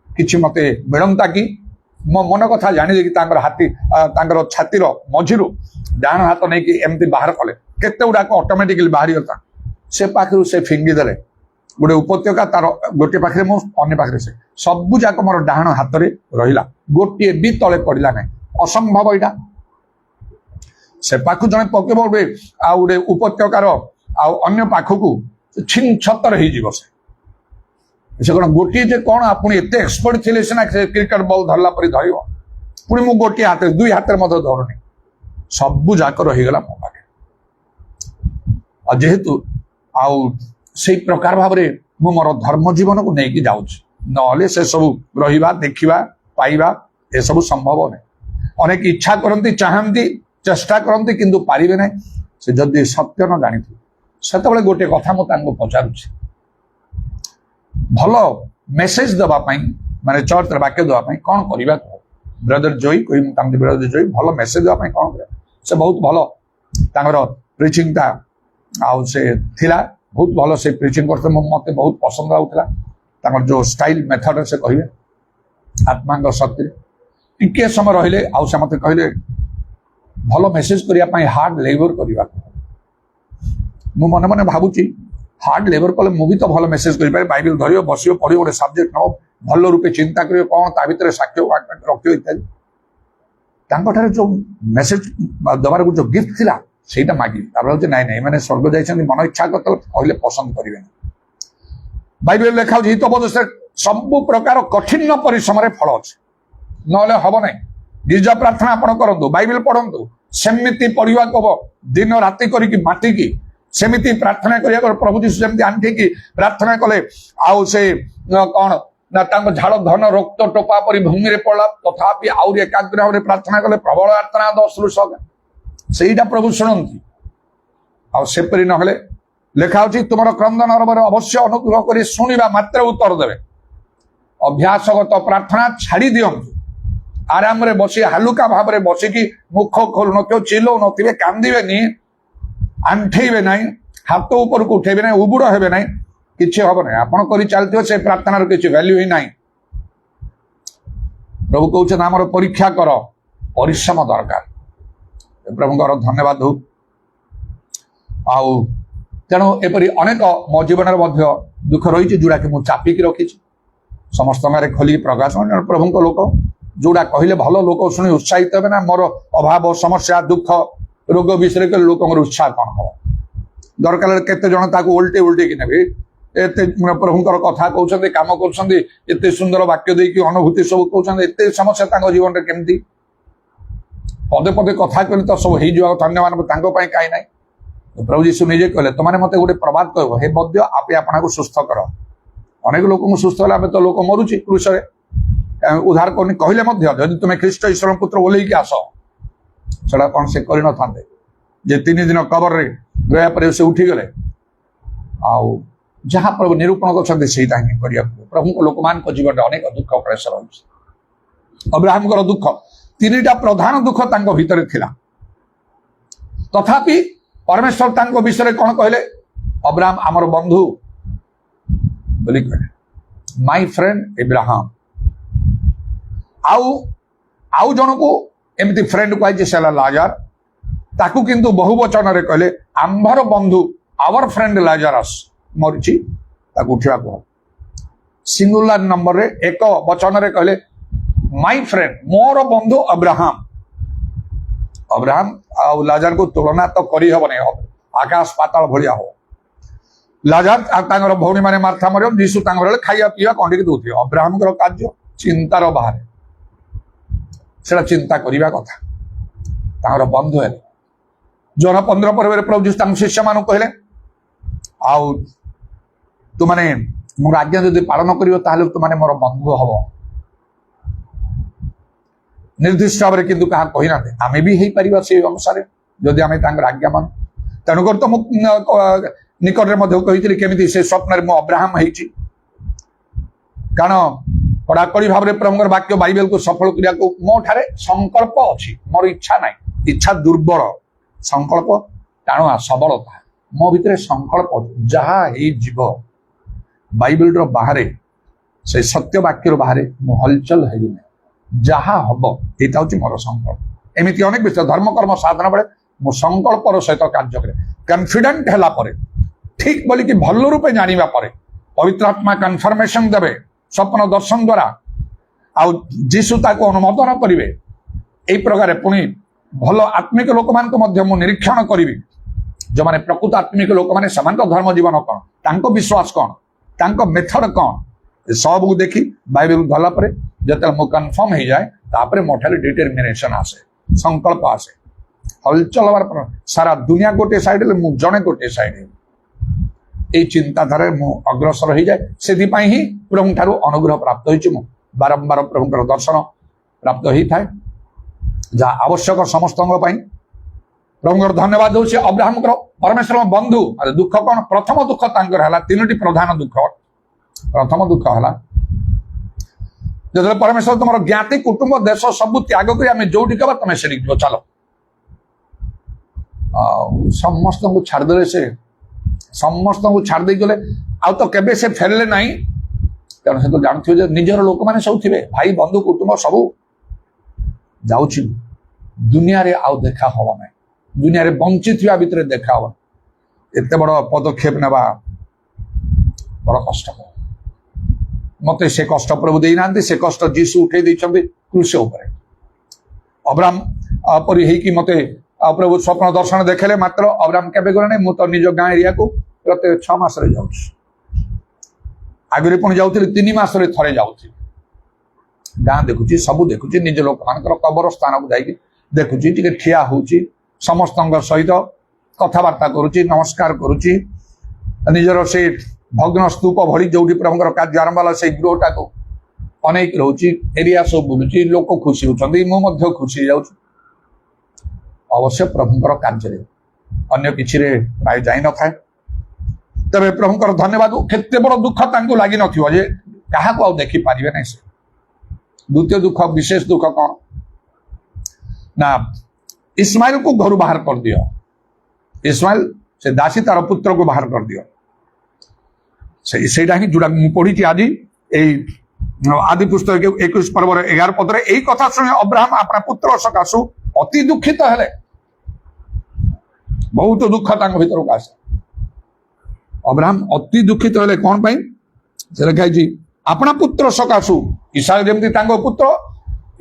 कि मत मिलता कि मो मन कथा जानी कि हाथी छातीर मझिरू डाण हाथ नहीं कि एमती बाहर कले केते गुड़ाक ऑटोमेटिकली बाहरी गला से पाखु से फिंगी देले गोटे उपत्यका तार गोटे पाखे मो अन्य पाखे से सबू जाक मोर डाण हाथ में रहा गोटे भी तले पड़ा ना असंभव यहाँ से पाखु जड़े पकेब गोटे उपत्यकार अन्य पाखक छिन छतर हो से कौन गोटे जे कौन आप एत एक्सपर्ट थे सीना क्रिकेट बॉल धरला पर धर पुणी मु गोटे हाथ दुई हाथ में धरुनी सबू जाक रहीगला मो पाखे जेहेतु से प्रकार भाव में मु मोर धर्म जीवन को लेकिन जाऊँच ना से सब रहा देखा पाइबा ए सब संभव नहीं अनेक इच्छा करती चाहती चेष्टा करती किंतु पारे ना से जदि सत्य न जानी से गोटे कथा मुझे पचारुच्छे भल मेसेज देवाई माने चर्च वाक्य देवाई कौन करवा कह ब्रदर जोई कोई ब्रदर जोई भल मेसेज देवाई कौन कर से बहुत भल प्रिचिंगटा आउ से थिला बहुत भल से प्रिचिंग करते मत बहुत पसंद आउला जो स्टाइल मेथड से कहे आत्मा शक्ति टिके समय रहिले आउ से मत कहले भल मेसेज करने हार्ड लेबर करवा मु मन मन भावुची हार्ड लेबर कले मुझे तो भल मेसेज कर बाइबल धर बस पढ़ गोटे सब्जेक्ट नौ भल रूपे चिंता कर कौन ता भर साक्ष्य रख इत्यादि जो मेसेज दबार जो गिफ्ट थिला सेटा मागी नाई नाई मैंने स्वर्ग जाइए मन इच्छा करते कहले पसंद करेंगे बाइबल लिखा हितबोध से सब प्रकार कठिन परिश्रम फल अच्छे ना हम ना गिरजा प्रार्थना आप करूँ बाइबल पढ़ु सेमती पढ़ा कब दिन राति करके माटिकी सेमती प्रार्थना कर प्रभु जीशु जमी आंठिकी प्रार्थना कले आउ से कौन ना झाड़ धन रक्त टोपा परी भूमि में पड़ा तथापि आउर एकाग्र भाव में प्रार्थना कले प्रबल आर्तना 10 सेटा प्रभु शुणती आसपरी ना लिखा तुम क्रंदन अवश्य अनुग्रह कर शुणा मात्र उत्तर देवे अभ्यासगत प्रार्थना छाड़ी दिंतु आराम रे बसी हालुका भाव में बसिकी मुख खोल न चिल्लौ नथिबे कांदिबेनी आंठेबे नहीं हाथ ऊपर को उठेबे नहीं उबुड़ हेबे नहीं किछि हबो नहीं आपण करि चलथियो से प्रार्थनार किछि वैल्यू ही नहीं प्रभु कहउछन हमर परीक्षा कर परिश्रम दरकार प्रभुଙ୍କର धन्यवाद हो आउ तेणु एपरी अनेक मो जीवन दुख रही जोड़ा कि मुझे चापिकी रखी समस्त खोली प्रकाश प्रभु लोक जोड़ा कहले भल लोक शुणी उत्साहित हे ना मोर अभाव समस्या दुख रोग विषय के लोक उत्साह कौन हम दरकार केते जन ताको उल्टे उल्टे कि नेबे एते प्रभुଙ୍କର कथा कहउछन्ते काम करछन्ते एते सुंदर वाक्य देकी अनुभूति सब कहउछन्ते एते समस्या ताको जीवन रे केमती पदे पदे कथा कहले तो सब हेई जो धन्यवाद तांको पई काई नाही प्रभु जीशु निजे कहले तुमने मते गोटे प्रवाद कहबो हे बद्य आपे आपना को सुस्थ कर अनेक लोक को सुस्थ होला तो लोक मरुची क्रूस रे उद्धार करनी कहले मध्य यदि तुम ख्रीष्ट ईश्वर पुत्र बोले कि आस सेटा कौन से कर न थांते जे 3 दिन कबर रे गया पर से उठी गले आउ जहाँ प्रभु निरूपण करछन्ते सेटा ही करिया प्रभु को लोकमान को जीवन रे अनेक दुख क्लेश रहउछि अब्राहम को दुख 3टा प्रधान दुख तांको भीतर थिला तथापि परमेश्वर तांको विषय कौन कहले अब्राहम आमर बंधु बोली कहले माय फ्रेंड इब्राहिम आउ जन को एमती फ्रेंड कहे से लाजार ताकू किंतु बहुवचन रे कहले आंभर बंधु आवर फ्रेंड लाजारस मरिची ताकू उठा कह सिंगुलर नंबर रे एक वचन रे कहले माय फ्रेंड मोर बंधु अब्राहम अब्राहम आ लाजार को तुलना तो करी हब नहीं आकाश पाताल भलिया हो लाजर भौणी मैंने मार्था मरियम जीशु खाइया पीवा कंडिक दौथे अब्राहम कार्य चिंतार बाहर से चिंता करने कथा बंधु है जन 15 पर प्रभु जीशु शिष्य मान कहले आउ तु माने मोर आज्ञा जदि पालन कर तुमने मोर बंधु हम निर्दिष्ट भाव किंतु क्या कही ना आम भी हो पार से अनुसार जदि आम आज्ञा मान तेणुकर तो निकट में कही केमी से स्वप्न मु अब्राहम होती कारण कड़ाकड़ी भाव में प्रभुर वाक्य बाइबल को सफल करने को मो ठारे संकल्प अच्छी मोर इच्छा ना इच्छा दुर्बल संकल्प टाणुआ सबलता मो भितर संकल्प जहाँ हो बाइबल बाहर से सत्य वाक्य बाहर मु हलचल है जहाँ हम यहाँ हूँ मोर संकल्प एमती अनेक विषय धर्म कर्म साधन बेले मो संकल्पर सहित कार्य करे कन्फिडेंट है ठीक बोली कि भल रूपे जाना पवित्र आत्मा कन्फर्मेशन देवे स्वप्न दर्शन द्वारा आउ जीशु ताको अनुमोदन करेंगे यही प्रकार पुणी भल आत्मिक लोक मान निरीक्षण करी जो मैंने प्रकृत आत्मिक लोक मैंने धर्म जीवन कौन तांको विश्वास कौन तांको मेथड कौन सब को देखी बाइबल धरला जो मु कन्फर्म हो जाए तापर मोठारे डिटरमिनेशन आसे संकल्प आसे हलचल सारा दुनिया गोटे साइड जड़े गोटे साइड ये चिंताधारा अग्रसर हो जाए से ही प्रभु ठारू अनुग्रह प्राप्त हो बारंबार प्रभुଙ୍କର दर्शन प्राप्त होता है जहाँ आवश्यक समस्त प्रभुଙ୍କର धन्यवाद हो अब्राहम परमेश्वर बंधु दुख कौन प्रथम दुख है तीनोटी प्रधान दुख प्रथम दुख है जो परमेश्वर तुम ज्ञाति कुटुंब देश सब त्याग कर जोटी कबा तुम से चलो समस्त को छाड़दे से समस्त को छाड़ दे गले आ तो केबे से फेरले नहीं तेणु से तो जानते हो निजर लोक मैंने सब थे भाई बंधु कुटुंब सब जाऊँ दुनिया रे आउ देखा हम ना दुनिया रे बंची थी भितर देखा हम एत बड़ पदक्षेप नेबा बड़ कष्ट मत से कष्ट प्रभु देना से कष्ट जीशु उठे देते क्रूस अब्राहम परी है मत प्रभु स्वप्न दर्शन देखले मात्र अब्राहम केबे गले मु तो निज गाँ एरिया को प्रत्येक 6 मास आगरे पुणी जाऊँ 3 मास थे जाऊँ गाँ देखुची सब देखुची निज लोक मान कबर स्थान को जाकि देखुची टे ठिया होची समस्त सहित कथबार्ता करुची नमस्कार करुची निजर से भग्न स्तूप भली जो प्रभुर कार्य आरंभ है से गृहटा को अनेक रोची एरिया सब बुलूची लोक खुशी होती मुझे खुशी जाऊँ अवश्य प्रभुर कार्य अन्य किसी प्राय जाई न थाए तबे प्रभुकर धन्यवाद केते बड़ दुख तांको लागी नथियो जे कहा को देखी पारिबे नै से द्वितीय दुख विशेष दुख कौन ना इस्माइल को घर बाहर कर दियो इस्माइल से दासी तार पुत्र को बाहर कर दियो सेटा ही जोड़ा पढ़ी आज आदि पुस्तक 21 पर्व 11 पदरे यही कथा शुणी अब्राहम अपना पुत्र सकाशु अति दुखित हेले बहुत दुख भीतर को आसे अब्राहम अति दुखित हेले कौन पाई से लिखाई अपना पुत्र सकाशु इसहाक जमती पुत्र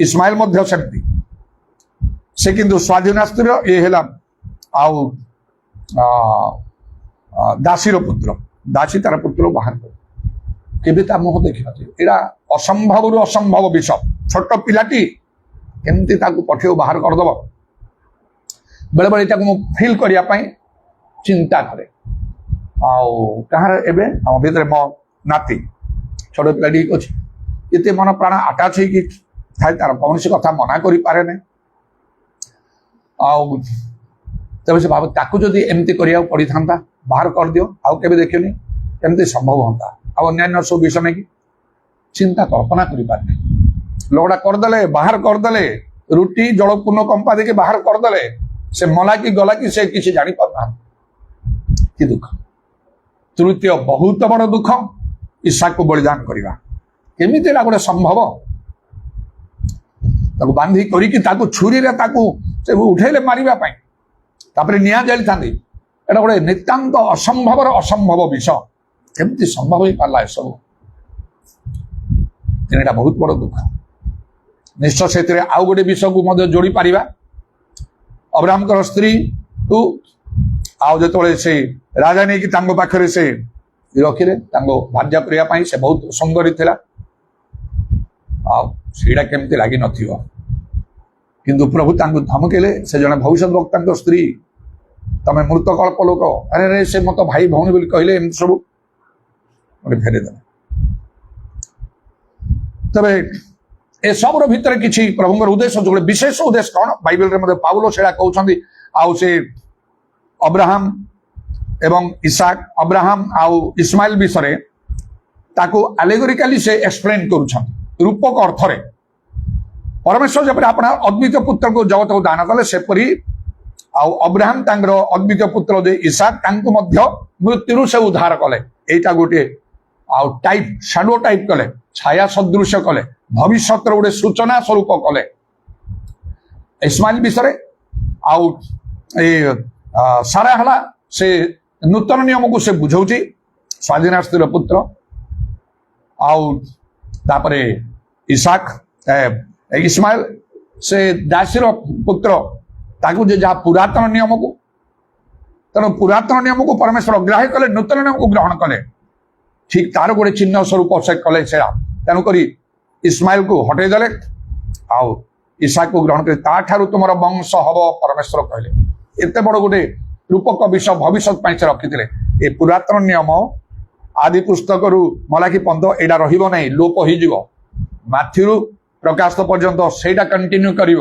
इस्माइल मध्य सेमती से किंतु स्वाधीन स्त्री ये है आउ दासीर पुत्र दासी तार पुत्र बाहर कर मुह देखी ना असंभव असंभव विषय छोट पिलाटी केमती पठे बाहर करदब बेले बेले फिल करने चिंता करे कहार एवं आम भीतर मो नाती छोट पिलाटी अच्छी ये मन प्राण आटाच थाए तार कौन कथा मना करे ना तब से भाव ताकू जदि एमती करिया पड़ी था बाहर कर दियो आउ केबे देखियोनी एमती संभव होता आ अन्य सब विषय में कि चिंता कल्पना करि पारने लोगड़ा करदे बाहर करदे रुटी जलपूर्ण कंपा देके बाहर करदे से मला कि गला कि से किसी जानी पारना कि दुख तृतीय बहुत बड़ दुख ईसा को बलिदान करवा केमिति गोटे संभव ताको बांधी करी छुरी रे से उठेले मारिबा पाई तापरे निया जाली थांदी एटा गोटे नितांत असंभव असंभव विषय केमती संभव हो पाला सब एटा बहुत बड़ दुख निश्चय से आउ गोटे विषय को जोड़ी पारिबा अब्राहम स्त्री को ଆଉ ଯେତେବେଳେ ସେ ରାଜା ନେଇକି ତାଙ୍କ ପାଖରେ ସେ ରଖିଲେ ତାଙ୍କ ଭାର୍ଯ୍ୟା କରିବା ପାଇଁ, ସେ ବହୁତ ସୁନ୍ଦରୀ ଥିଲା। ଆଉ ସେଇଟା କେମିତି ଲାଗିନଥିବ, କିନ୍ତୁ ପ୍ରଭୁ ତାଙ୍କୁ ଧମକେଇଲେ, ସେ ଜଣେ ଭବିଷ୍ୟତ ବକ୍ତାଙ୍କ ସ୍ତ୍ରୀ, ତମେ ମୃତକଳ୍ପ ଲୋକ, ଆରେ ସେ ମତେ ଭାଇ ଭଉଣୀ ବୋଲି କହିଲେ, ଏମିତି ସବୁ ଗୋଟେ ଫେରେଇଦେଲେ। ତେବେ ଏସବୁର ଭିତରେ କିଛି ପ୍ରଭୁଙ୍କର ଉଦ୍ଦେଶ୍ୟ, ଗୋଟେ ବିଶେଷ ଉଦ୍ଦେଶ୍ୟ କଣ? ବାଇବେଲରେ ମଧ୍ୟ ପାଉଲ ସେଇଟା କହୁଛନ୍ତି। ଆଉ ସେ ଅବ୍ରାହମ ଏବଂ ଇସାକ, ଅବ୍ରାହମ ଆଉ ଇସ୍ମାଇଲ ବିଷୟରେ ତାକୁ ଆଲେଗୋରିକାଲି ସେ ଏକ୍ସପ୍ଲେନ କରୁଛନ୍ତି, ରୂପକ ଅର୍ଥରେ। ପରମେଶ୍ୱର ଯେପରି ଆପଣ ଅଦ୍ୱିତୀୟ ପୁତ୍ରକୁ ଜଗତକୁ ଦାନ କଲେ, ସେପରି ଆଉ ଅବ୍ରାହମ ତାଙ୍କର ଅଦ୍ୱିତୀୟ ପୁତ୍ର ଯେ ଇସାକ, ତାଙ୍କୁ ମଧ୍ୟ ମୃତ୍ୟୁରୁ ସେ ଉଦ୍ଧାର କଲେ। ଏଇଟା ଗୋଟିଏ ଆଉ ଟାଇପ, ସାଡୋ ଟାଇପ କଲେ, ଛାୟା ସଦୃଶ୍ୟ କଲେ, ଭବିଷ୍ୟତର ଗୋଟେ ସୂଚନା ସ୍ୱରୂପ କଲେ ଇସ୍ମାଇଲ ବିଷୟରେ। ଆଉ ଏ ସାରା ହେଲା ସେ ନୂତନ ନିୟମକୁ ସେ ବୁଝଉଛି, ସ୍ୱାଧୀନ ସ୍ତ୍ରୀର ପୁତ୍ର। ଆଉ ତାପରେ ଇସାକ ଇସ୍ମାଇଲ ସେ ଦାସୀର ପୁତ୍ର, ତାକୁ ଯେ ଯାହା ପୁରାତନ ନିୟମକୁ, ତେଣୁ ପୁରାତନ ନିୟମକୁ ପରମେଶ୍ୱର ଅଗ୍ରାହ୍ୟ କଲେ, ନୂତନ ନିୟମକୁ ଗ୍ରହଣ କଲେ। ଠିକ ତାର ଗୋଟେ ଚିହ୍ନ ସ୍ୱରୂପ ସେ କଲେ ସେଟା। ତେଣୁକରି ଇସ୍ମାଇଲକୁ ହଟେଇ ଦେଲେ, ଆଉ ଇସାକକୁ ଗ୍ରହଣ କରି ତାଠାରୁ ତୁମର ବଂଶ ହବ, ପରମେଶ୍ୱର କହିଲେ। ଏତେ ବଡ ଗୋଟେ ରୂପକ ବିଷୟ ଭବିଷ୍ୟତ ପାଇଁ ସେ ରଖିଥିଲେ। ଏ ପୁରାତନ ନିୟମ ଆଦି ପୁସ୍ତକରୁ ମଲାକି 15 ଏଇଟା ରହିବ ନାହିଁ, ଲୋପ ହେଇଯିବ। ମାଥ୍ୟୁରୁ ପ୍ରକାଶ ପର୍ଯ୍ୟନ୍ତ ସେଇଟା କଣ୍ଟିନ୍ୟୁ କରିବ,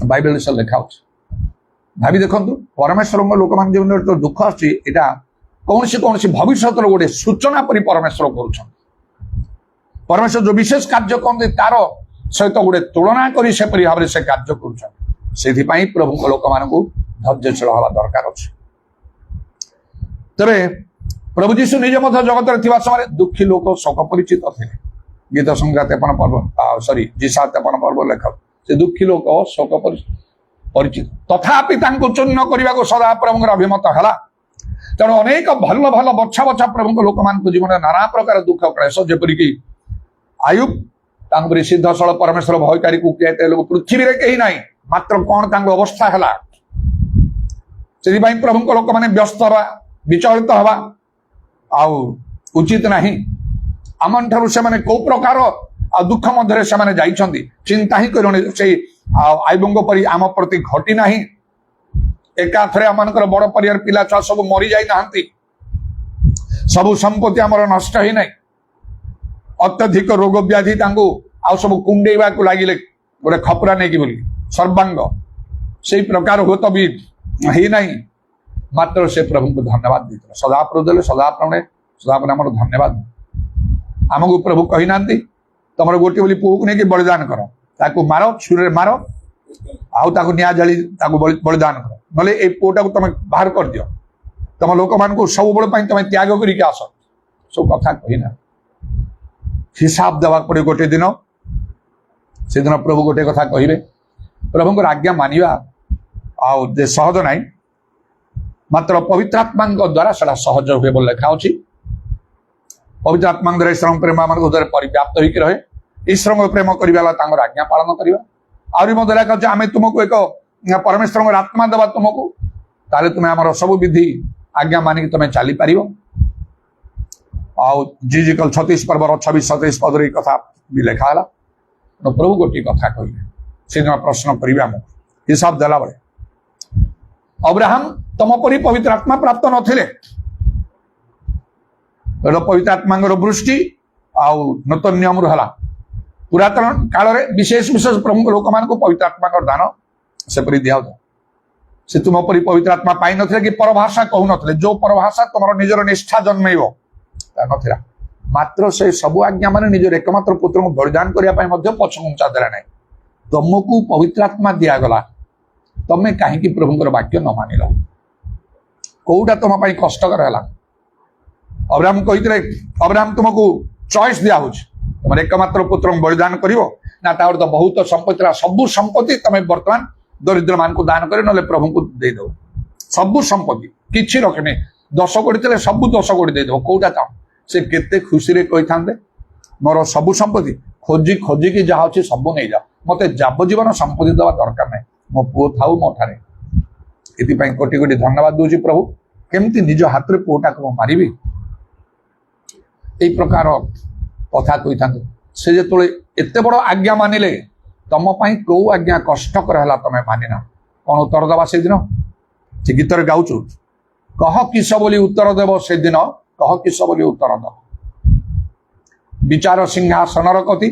ବାଇବେଲ ସେ ଲେଖା ଅଛି। ଭାବି ଦେଖନ୍ତୁ, ପରମେଶ୍ୱରଙ୍କ ଲୋକମାନେ ଯେଉଁ ଦୁଃଖ ଆସୁଛି, ଏଇଟା କୌଣସି ଭବିଷ୍ୟତର ଗୋଟେ ସୂଚନା ପରି ପରମେଶ୍ୱର କରୁଛନ୍ତି। ପରମେଶ୍ୱର ଯୋଉ ବିଶେଷ କାର୍ଯ୍ୟ କରନ୍ତି, ତାର ସହିତ ଗୋଟେ ତୁଳନା କରି ସେପରି ଭାବରେ ସେ କାର୍ଯ୍ୟ କରୁଛନ୍ତି। ସେଥିପାଇଁ ପ୍ରଭୁଙ୍କ ଲୋକମାନଙ୍କୁ ଧୈର୍ଯ୍ୟଶୀଳ ହେବା ଦରକାର ଅଛି। ତେବେ ପ୍ରଭୁ ଯୀଶୁ ନିଜେ ମଧ୍ୟ ଜଗତରେ ଥିବା ସମୟରେ ଦୁଃଖୀ ଲୋକ ଶୋକ ପରିଚିତ ଥିଲେ। ଗୀତ ସଂହିତା 53 ପର୍ବ ଜିସା 53 ପର୍ବ ଲେଖ, ସେ ଦୁଃଖୀ ଲୋକ ଶୋକ ପରିଚିତ, ତଥାପି ତାଙ୍କୁ ଚୂର୍ଣ୍ଣ କରିବାକୁ ସଦା ପ୍ରଭୁଙ୍କର ଅଭିମତ ହେଲା। ତେଣୁ ଅନେକ ଭଲ ଭଲ ବଛା ବଛା ପ୍ରଭୁଙ୍କ ଲୋକମାନଙ୍କ ଜୀବନରେ ନାନା ପ୍ରକାର ଦୁଃଖ କ୍ଲେଶ, ଯେପରିକି ଆୟୁବ, ତାଙ୍କପରି ସିଦ୍ଧଶଳ ପରମେଶ୍ୱର ଭୟକାରୀକୁ କିଏ ଲୋକ ପୃଥିବୀରେ କେହି ନାହିଁ, ମାତ୍ର କଣ ତାଙ୍କ ଅବସ୍ଥା ହେଲା। ସେଥିପାଇଁ ପ୍ରଭୁଙ୍କ ଲୋକମାନେ ବ୍ୟସ୍ତ ହେବା, ବିଚଳିତ ହେବା ଆଉ ଉଚିତ ନାହିଁ। ଆମଠାରୁ ସେମାନେ କୋଉ ପ୍ରକାର ଆଉ ଦୁଃଖ ମଧ୍ୟରେ ସେମାନେ ଯାଇଛନ୍ତି, ଚିନ୍ତା ହିଁ କରିବନି। ସେଇ ଆୟୁବଙ୍କ ପରି ଆମ ପ୍ରତି ଘଟି ନାହିଁ। ଏକାଥରେ ଆମମାନଙ୍କର ବଡ ପରିବାର, ପିଲା ଛୁଆ ସବୁ ମରି ଯାଇନାହାନ୍ତି, ସବୁ ସମ୍ପତ୍ତି ଆମର ନଷ୍ଟ ହେଇନାହିଁ। ଅତ୍ୟଧିକ ରୋଗ ବ୍ୟାଧି ତାଙ୍କୁ ଆଉ ସବୁ କୁଣ୍ଡେଇବାକୁ ଲାଗିଲେ, ଗୋଟେ ଖପରା ନେଇକି ବୋଲି ସର୍ବାଙ୍ଗ, ସେଇ ପ୍ରକାର ହୁଏତ ବି ହେଇନାହିଁ। ମାତ୍ର ସେ ପ୍ରଭୁଙ୍କୁ ଧନ୍ୟବାଦ ଦେଇଥିଲେ, ସଦାପ୍ରଭୁ ଦେଲେ, ସଦାପ୍ରଭୁ ଆମର ଧନ୍ୟବାଦ। ଆମକୁ ପ୍ରଭୁ କହିନାହାନ୍ତି ତମର ଗୋଟିଏ ବୋଲି ପୁଅକୁ ନେଇକି ବଳିଦାନ କର, ତାକୁ ମାର, ଛୁରୀରେ ମାର, ଆଉ ତାକୁ ନିଆଁ ଜାଳି ତାକୁ ବଳିଦାନ କର, ନହେଲେ ଏଇ ପୁଅଟାକୁ ତମେ ବାହାର କରିଦିଅ, ତମ ଲୋକମାନଙ୍କୁ ସବୁବେଳେ ପାଇଁ ତମେ ତ୍ୟାଗ କରିକି ଆସ। ସବୁ କଥା କହିନା, ହିସାବ ଦେବାକୁ ପଡେ ଗୋଟେ ଦିନ। ସେଦିନ ପ୍ରଭୁ ଗୋଟେ କଥା କହିବେ। ପ୍ରଭୁଙ୍କର ଆଜ୍ଞା ମାନିବା ଆଉ ଯେ ସହଜ ନାହିଁ, ମାତ୍ର ପବିତ୍ରାତ୍ମାଙ୍କ ଦ୍ୱାରା ସେଟା ସହଜ ହୁଏ ବୋଲି ଲେଖା ଅଛି। ପବିତ୍ର ଆତ୍ମାଙ୍କ ଦ୍ୱାରା ଈଶ୍ୱରଙ୍କ ପ୍ରେମ ଆମମାନଙ୍କ ହୃଦୟରେ ପରିବ୍ୟାପ୍ତ ହେଇକି ରହେ। ଈଶ୍ୱରଙ୍କ ପ୍ରେମ କରିବା ହେଲା ତାଙ୍କର ଆଜ୍ଞା ପାଳନ କରିବା। ଆହୁରି ମଧ୍ୟ ଲେଖା ଅଛି, ଆମେ ତୁମକୁ ଏକ ପରମେଶ୍ୱରଙ୍କର ଆତ୍ମା ଦେବା ତୁମକୁ, ତାହେଲେ ତୁମେ ଆମର ସବୁ ବିଧି ଆଜ୍ଞା ମାନିକି ତମେ ଚାଲିପାରିବ। ଆଉ ଜିଜିକଲ 36 ପର୍ବର 26-27 ପଦରେ ଏଇ କଥା ବି ଲେଖା ହେଲା। ପ୍ରଭୁ ଗୋଟିଏ କଥା କହିଲେ, ସେଦିନ ପ୍ରଶ୍ନ କରିବେ ଆମକୁ ହିସାବ ଦେଲା ବେଳେ। ଅବ୍ରାହମ ତମ ପରି ପବିତ୍ର ଆତ୍ମା ପ୍ରାପ୍ତ ନଥିଲେ, ପବିତ୍ର ଆତ୍ମାଙ୍କର ବୃଷ୍ଟି ଆଉ ନୂତନ ନିୟମରୁ ହେଲା। ପୁରାତନ କାଳରେ ବିଶେଷ ପ୍ରଭୁଙ୍କ ଲୋକମାନଙ୍କୁ ପବିତ୍ର ଆତ୍ମାଙ୍କର ଦାନ ସେପରି ଦିଆଯାଉଥିଲା। ସେ ତୁମ ପରି ପବିତ୍ର ଆତ୍ମା ପାଇନଥିଲେ କି ପରଭାଷା କହୁନଥିଲେ, ଯୋଉ ପରଭାଷା ତମର ନିଜର ନିଷ୍ଠା ଜନ୍ମେଇବ ତା ନଥିଲା। ମାତ୍ର ସେ ସବୁ ଆଜ୍ଞା ମାନେ ନିଜର ଏକମାତ୍ର ପୁତ୍ରଙ୍କୁ ବଳିଦାନ କରିବା ପାଇଁ ମଧ୍ୟ ପଛଘୁଞ୍ଚା ଦେଲା ନାହିଁ। ତମକୁ ପବିତ୍ର ଆତ୍ମା ଦିଆଗଲା, ତମେ କାହିଁକି ପ୍ରଭୁଙ୍କର ବାକ୍ୟ ନ ମାନିଲ? କୋଉଟା ତମ ପାଇଁ କଷ୍ଟକର ହେଲା? ଅବ୍ରାହମ କହିଥିଲେ, ଅବ୍ରାହମ ତୁମକୁ ଚଏସ୍ ଦିଆହଉଛି, ତମର ଏକମାତ୍ର ପୁତ୍ରଙ୍କୁ ବଳିଦାନ କରିବ ନା ତାର ତ ବହୁତ ସମ୍ପତ୍ତି ଥିଲା, ସବୁ ସମ୍ପତ୍ତି ତମେ ବର୍ତ୍ତମାନ ଦରିଦ୍ର ମାନଙ୍କୁ ଦାନ କରି ନହେଲେ ପ୍ରଭୁଙ୍କୁ ଦେଇଦବ। ସବୁ ସମ୍ପତ୍ତି କିଛି ରଖିନି, 10 କୋଟି ଥିଲେ ସବୁ 10 କୋଟି ଦେଇଦବ, କୋଉଟା ଚାହୁଁ? ସେ କେତେ ଖୁସିରେ କହିଥାନ୍ତେ, ମୋର ସବୁ ସମ୍ପତ୍ତି ଖୋଜିକି ଯାହା ଅଛି ସବୁ ନେଇଯାଅ, ମତେ ଯାବଜୀବନ ସମ୍ପତ୍ତି ଦେବା ଦରକାର ନାହିଁ, ମୋ ପୁଅ ଥାଉ ମୋ ଠାରେ। एथिपाई कोटि कोटि धन्यवाद दूची प्रभु केमती निज हाथ में पुओटा को मारिबी एई प्रकार कथा कही था से जो एत बड़ आज्ञा मानिले तुम कौ आज्ञा कष्टकर है तुम मानिना कौन उत्तर दबा से दिन से गीत गाउचु कह किस बोली उत्तर देव से दिन कह किस बोली उत्तर दब विचार सिंहासन कति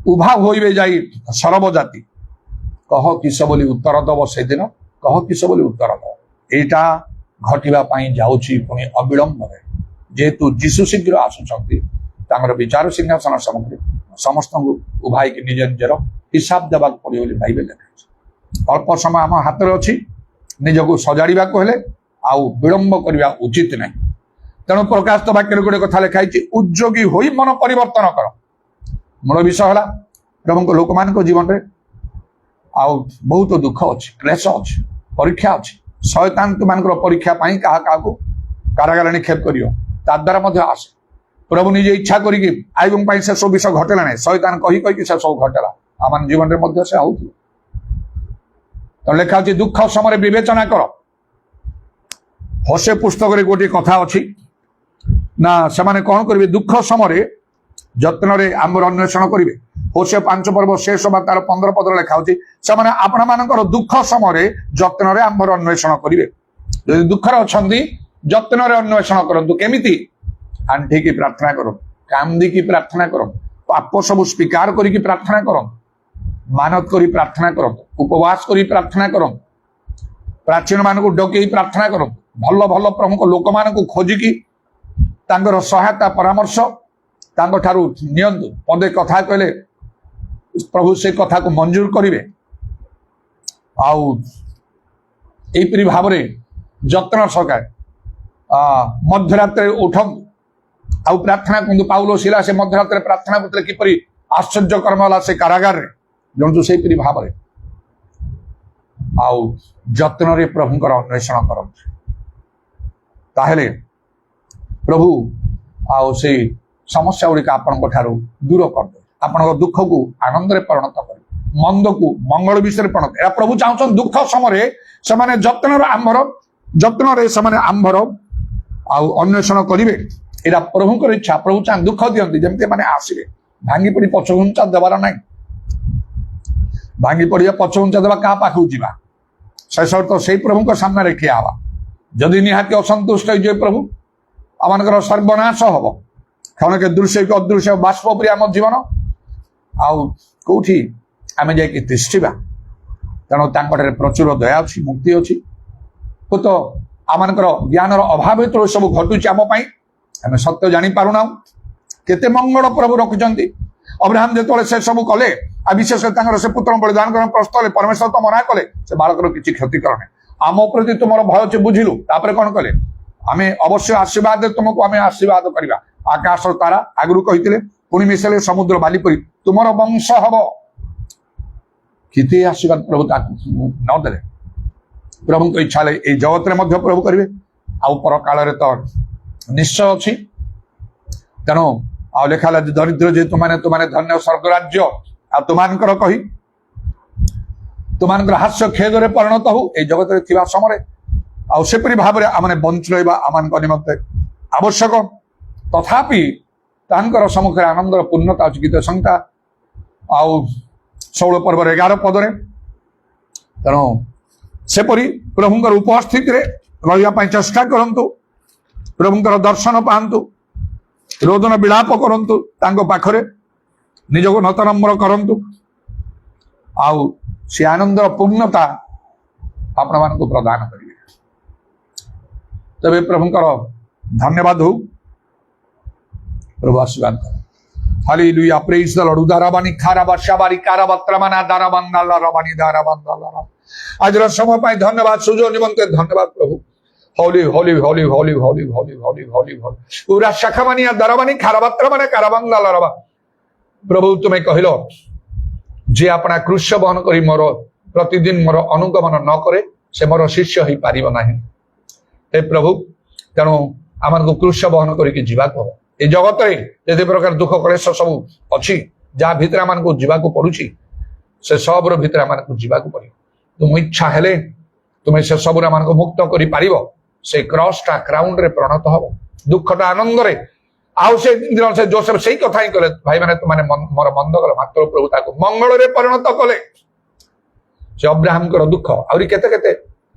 उभा होइबे जाई सरब जाति कह किस बोली उत्तर दब से दिन कह किस बोली उत्तर दब एटा घटिबा पई जाउची पुणी अविलंब जेहेतु जीशु शीघ्र आसुचंती तांगर विचार सिंहासन समग्र समस्त उभाई के निज निजर हिसाब देवा पड़े बोली बाइबल लिखा अल्प समय आम हाथ में अच्छी निजक सजाड़ा हेले आउ विलंब करने उचित नहीं तेणु प्रकाश तो वाक्य गोटे कथा लिखाई उद्योगी होई मन परिवर्तन कर मूल विषय है प्रभु लोक मान जीवन में आउ बहुत दुख अच्छी क्लेश अच्छी परीक्षा अच्छी शयतान तुम परीक्षा क्या कारागार निक्षेप कर द्वारा आसे प्रभु निजे इच्छा करी आईबं से सब विषय घटेला नहीं शयतान कही कही से सब घटेला आम जीवन में से आउ तो लिखा अच्छी दुख समय विवेचना कर होशे पुस्तक गोटे कथा अच्छी ना से कौन करेंगे दुख समय जत्न आमर अन्वेषण करेंगे होशे 5 पर्व शेष बा तार 15 पद लिखा से आपण मानकर दुख समय जत्न आमर अन्वेषण करेंगे जो दुखर अच्छा जत्न अन्वेषण करूँ केमिति आंठी की प्रार्थना करो कांदी की प्रार्थना करो पाप सब स्वीकार करी प्रार्थना करो मानत करी प्रार्थना करो उपवास करी प्रार्थना करो प्राचीन मान को डकई प्रार्थना करो भल भल प्रमुख लोक मान को खोजिकी तांकर सहायता परामर्श तांको ठारू नियंतु पदे कथा कहले प्रभु से कथा को मंजूर करिवे आउ एपरी भाव में जत्न सकाय मध्यरात्रि उठन आउ प्रार्थना करते पाउलो शिला से मध्यरात्रि प्रार्थना करते किपरि आश्चर्य कर्म होला से कारागार रे जंतु से परि भाव में आउ जत्न रे प्रभुकर अन्वेषण करते ताहेले प्रभु आउ से समस्या गुड़िक आपण ठारू दूर करदे आपण दुख को आनंद रे परिणत कर मंद को मंगल विषय परिणत या प्रभु चाहते दुख समय से जत्न आंभर जत्न से आंभर आउ अन्वेषण करेंगे यहाँ प्रभुकर इच्छा प्रभु चाह दुख दिखती जमी मैंने आसवे भांगी पड़ी पछघुंचा देवार ना भांगी पड़िया पछघुंचा देवा क्या पाखु जावा शेष तो से प्रभु सामने ठिया हवा जदि निहाती असंतुष्ट हो प्रभु आम सर्वनाश हम क्षण के दृश्य के अदृश्य बाष्प परि आम जीवन आउ कौटी आम जाकि तिष्ठा तेणु तांकठारे प्रचुर दया अच्छी मुक्ति अच्छी तो आम ज्ञान अभाव हेतु सब घटुची आम आम सत्य जानी पारुना केते मंगल प्रभु रखिंट अब्राहम जो से सब कले आ विशेष से पुत्र बलिदान करने प्रस्तुत परमेश्वर तो मना कले से बालकर किसी क्षति करने आम प्रति तुम भय अच्छे बुझिलु तापर कौन कले आम अवश्य आशीर्वाद तुमको आम आशीर्वाद करवा आकाश तारा आगु कही पुणी मिसेले समुद्र बालीपरी तुम वंश हम किते आशीर्वाद प्रभु नदे प्रभु को इच्छा ये जगत में प्रभु करेंगे आउ पर काल तो निश्चय अच्छी तेणु आउ लिखा दरिद्र जे तुमने धन्य स्वर्गराज्य आ तुमानकर कही तुमानकर हास्य खेद में परिणत हो ये जगत में थिबा समय आउ सेपरि भाव में आमने बंच रहा आम निमंते आवश्यक तथापि तांकर सम्मुखें आनंदर पूर्णता अच्छी गीत संहिता आउ 16 पर्व 11 पदरे तेणु सेपरि प्रभुंकर उपस्थिति रे रहिबा चेष्टा करंतु प्रभुंकर दर्शन पांतु रोदन विलाप करंतु तांको पाखरे निजको नतनम्र करंतु आउ से आनंदर पूर्णता आपण मानकु प्रदान करिवे तबे प्रभुंकर धन्यवाद हो प्रभु आशीर्वाद कर हालेलुया प्रेज द लॉर्ड उदाराबानी खाराबा शाबारी काराबात्रमाना दाराबांदाला रबानी दाराबांदाला आज समय पाई धन्यवाद सुजो निमंते धन्यवाद प्रभु होली होली होली होली होली होली होली होली होली पूरा शाखामानिया दाराबानी खाराबात्रमाना काराबांदाला रबा प्रभु तुम्हें कहलो जे अपना क्रूश बहन करी मोर प्रतिदिन मोर अनुगमन न करे से मोर शिष्य ही पारिब नाही हे प्रभु तेणु आम क्रूश बहन करके जीवा कह ये जगत में जे प्रकार दुख कलेश सब अच्छी जहाँ भितर आम को जीवा पड़ुची से सब भीतर आम को जीवा पड़े तुम इच्छा हेले ତୁମେ ସେ ସବୁରେ ଆମମାନଙ୍କୁ ମୁକ୍ତ କରିପାରିବ। ସେ କ୍ରସଟା କ୍ରାଉନରେ ପରିଣତ ହବ, ଦୁଃଖଟା ଆନନ୍ଦରେ। ଆଉ ସେ ଯୋସେଫ ସେଇ କଥା ହିଁ କଲେ, ଭାଇମାନେ ତୁମେ ମୋର ମନ୍ଦ କଲ, ମାତ୍ର ପ୍ରଭୁ ତାକୁ ମଙ୍ଗଳରେ ପରିଣତ କଲେ। ସେ ଅବ୍ରାହମଙ୍କର ଦୁଃଖ ଆହୁରି କେତେ କେତେ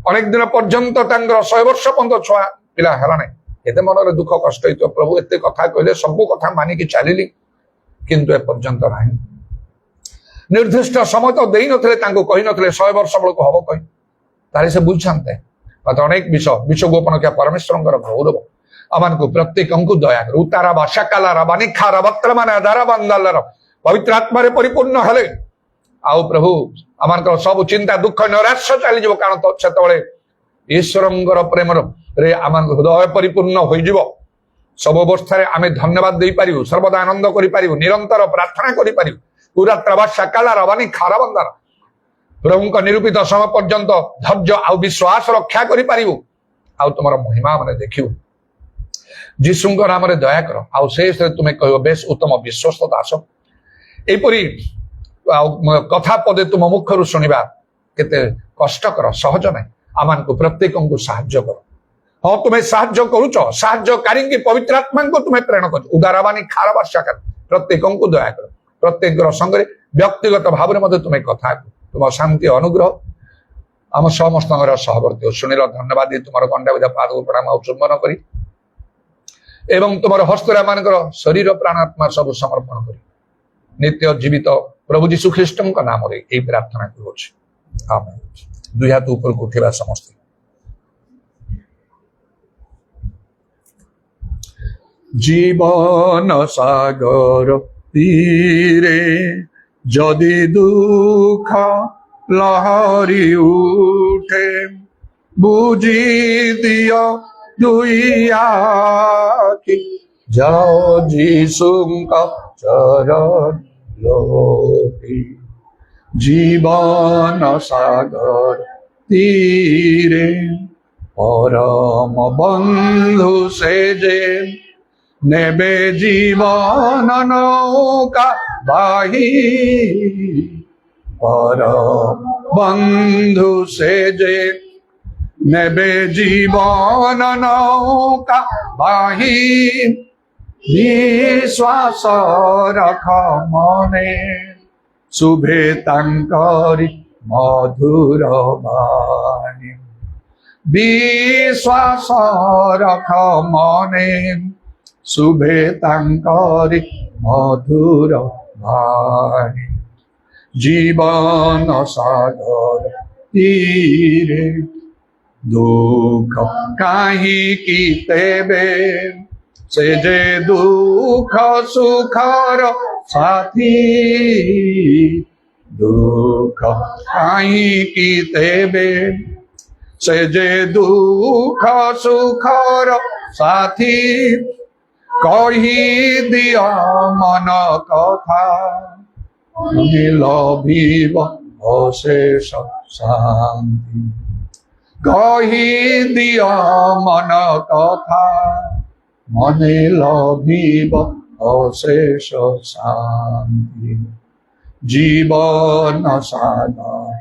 ଅନେକ ଦିନ ପର୍ଯ୍ୟନ୍ତ ତାଙ୍କର 100 ବର୍ଷ ପର୍ଯ୍ୟନ୍ତ ଛୁଆ ପିଲା ହେଲା ନାହିଁ। ଏତେ ମନରେ ଦୁଃଖ କଷ୍ଟ ହେଇଥିବ, ପ୍ରଭୁ ଏତେ କଥା କହିଲେ, ସବୁ କଥା ମାନିକି ଚାଲିଲି, କିନ୍ତୁ ଏପର୍ଯ୍ୟନ୍ତ ନାହିଁ। ନିର୍ଦ୍ଦିଷ୍ଟ ସମୟ ତ ଦେଇନଥିଲେ, ତାଙ୍କୁ କହିନଥିଲେ 100 ବର୍ଷ ବେଳକୁ ହବ କହି, ତାହେଲେ ସେ ବୁଝିଥାନ୍ତେ। ମାତ୍ର ଅନେକ ବିଷ ଗୋପନ କିଆ ପରମେଶ୍ୱରଙ୍କର ଗୌରବ ଆମମାନଙ୍କୁ ପ୍ରତ୍ୟେକଙ୍କୁ ଦୟା କରୁ। ଉତାରା ବାସାକାଲାର ବାନିଖାର ବକ୍ରମାନ ଧାରା ବାନ୍ଦାଲର ପବିତ୍ର ଆତ୍ମାରେ ପରିପୂର୍ଣ୍ଣ ହେଲେ ଆଉ ପ୍ରଭୁ ଆମମାନଙ୍କର ସବୁ ଚିନ୍ତା ଦୁଃଖ ନୈରାଶ୍ୟ ଚାଲିଯିବ। କାରଣ ସେତେବେଳେ ଈଶ୍ୱରଙ୍କର ପ୍ରେମରେ ଆମମାନଙ୍କ ହୃଦୟ ପରିପୂର୍ଣ୍ଣ ହୋଇଯିବ। ସବୁ ଅବସ୍ଥାରେ ଆମେ ଧନ୍ୟବାଦ ଦେଇପାରିବୁ, ସର୍ବଦା ଆନନ୍ଦ କରିପାରିବୁ, ନିରନ୍ତର ପ୍ରାର୍ଥନା କରିପାରିବୁ। ପୁରା ତ୍ରବାସା କାଲାର ବାନିଖାର ବନ୍ଦାର ପ୍ରଭୁଙ୍କ ନିରୂପିତ ସମୟ ପର୍ଯ୍ୟନ୍ତ ଧୈର୍ଯ୍ୟ ଆଉ ବିଶ୍ୱାସ ରକ୍ଷା କରିପାରିବୁ। ଆଉ ତୁମର ମହିମା ମାନେ ଦେଖିବୁ। ଯୀଶୁଙ୍କ ନାମରେ ଦୟା କର। ଆଉ ଶେଷରେ ତୁମେ କହିବ, ବେଶ ଉତ୍ତମ ବିଶ୍ୱସ୍ତ ଦାସ। ଏପରି କଥା ପଦେ ତୁମ ମୁଖରୁ ଶୁଣିବା କେତେ କଷ୍ଟକର, ସହଜ ନାହିଁ। ଆମମାନଙ୍କୁ ପ୍ରତ୍ୟେକଙ୍କୁ ସାହାଯ୍ୟ କର। ହଁ, ତୁମେ ସାହାଯ୍ୟ କରୁଛ, ସାହାଯ୍ୟକାରୀଙ୍କୁ ପବିତ୍ର ଆତ୍ମାଙ୍କୁ ତୁମେ ପ୍ରେରଣ କରୁଛ। ଉଦାରବାଣୀ ଖାର ବର୍ଷାକାର ପ୍ରତ୍ୟେକଙ୍କୁ ଦୟା କର। ପ୍ରତ୍ୟେକର ସଙ୍ଗରେ ବ୍ୟକ୍ତିଗତ ଭାବରେ ମଧ୍ୟ ତୁମେ କଥା କର। ତୁମ ଶାନ୍ତି ଅନୁଗ୍ରହ ଆମ ସମସ୍ତଙ୍କର ସହବର୍ତ୍ତୀ ଶୁଣିଲ। ଧନ୍ୟବାଦ ଦେଇ ତୁମର ଗଣ୍ଡା ବିଧା ପାଦକୁ ପ୍ରଣାମ ଆଉ ଚୁମ୍ବନ କରି ଏବଂ ତୁମର ହସ୍ତରେ ଆମମାନଙ୍କର ଶରୀର ପ୍ରାଣ ଆତ୍ମା ସବୁ ସମର୍ପଣ କରି ନିତ୍ୟ ଜୀବିତ ପ୍ରଭୁ ଯୀଶୁ ଖ୍ରୀଷ୍ଟଙ୍କ ନାମରେ ଏହି ପ୍ରାର୍ଥନା କରୁଅଛି, ଆମେନ୍। ଦୁଇ ହାତ ଉପରକୁ ଉଠିବା ସମସ୍ତେ। ଜୀବନ ସାଗର তীরে যদি দুঃখ লহরি উঠে, বুঝি দিও দুই আখি, যাও যিশুঙ্ক চরণ লোটি। জীবন সাগর তীরে পরম বন্ধু সেজে, নেবে জীবন নৌকা বাহি, পরম বন্ধু সেজে নেবে জীবন নৌকা বাহি। বিশ্বাস রখ মনে, শুভে তাঙ্করি মধুর বাণী। বিশ্বাস রখ মনে, শুভে তাঙ্করি মধুর বাণী। জীবন সাগর তীরে দুঃখ কাহিকি তেবে, সে যে দুঃখ সুখর সাথী। দুঃখ কাহিকি তেবে, সে যে দুঃখ সুখর সাথী। কহি দিয় মন কথা, লভিব অশেষ শান্তি। কহি দিয় মন কথা, মনে লভিব অশেষ শান্তি। জীবন সাগর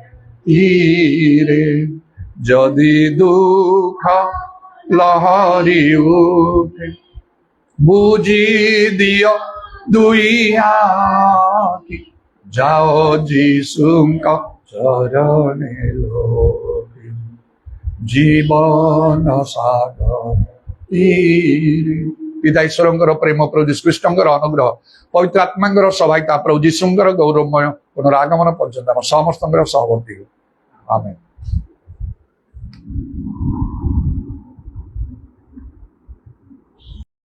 তীরে যদি দুঃখ লহরি উঠে, বুঝি দিও দুই আখি, যাও যিশুঙ্ক চরণে লোটি। জীবন সাগর তীরে। পিতা ঈশ্বরଙ୍କର ପ୍ରେମ, ପ୍ରଭୁ ଯୀଶୁ ଖ୍ରୀଷ୍ଟଙ୍କର ଅନୁଗ୍ରହ, ପବିତ୍ର ଆତ୍ମାଙ୍କର ସହାୟତା, ପ୍ରଭୁ ଯୀଶୁଙ୍କର ଗୌରବମୟ ପୁନରାଗମନ ପର୍ଯ୍ୟନ୍ତ ଆମ ସମସ୍ତଙ୍କର ସହବର୍ତ୍ତୀ। ଆମେନ୍।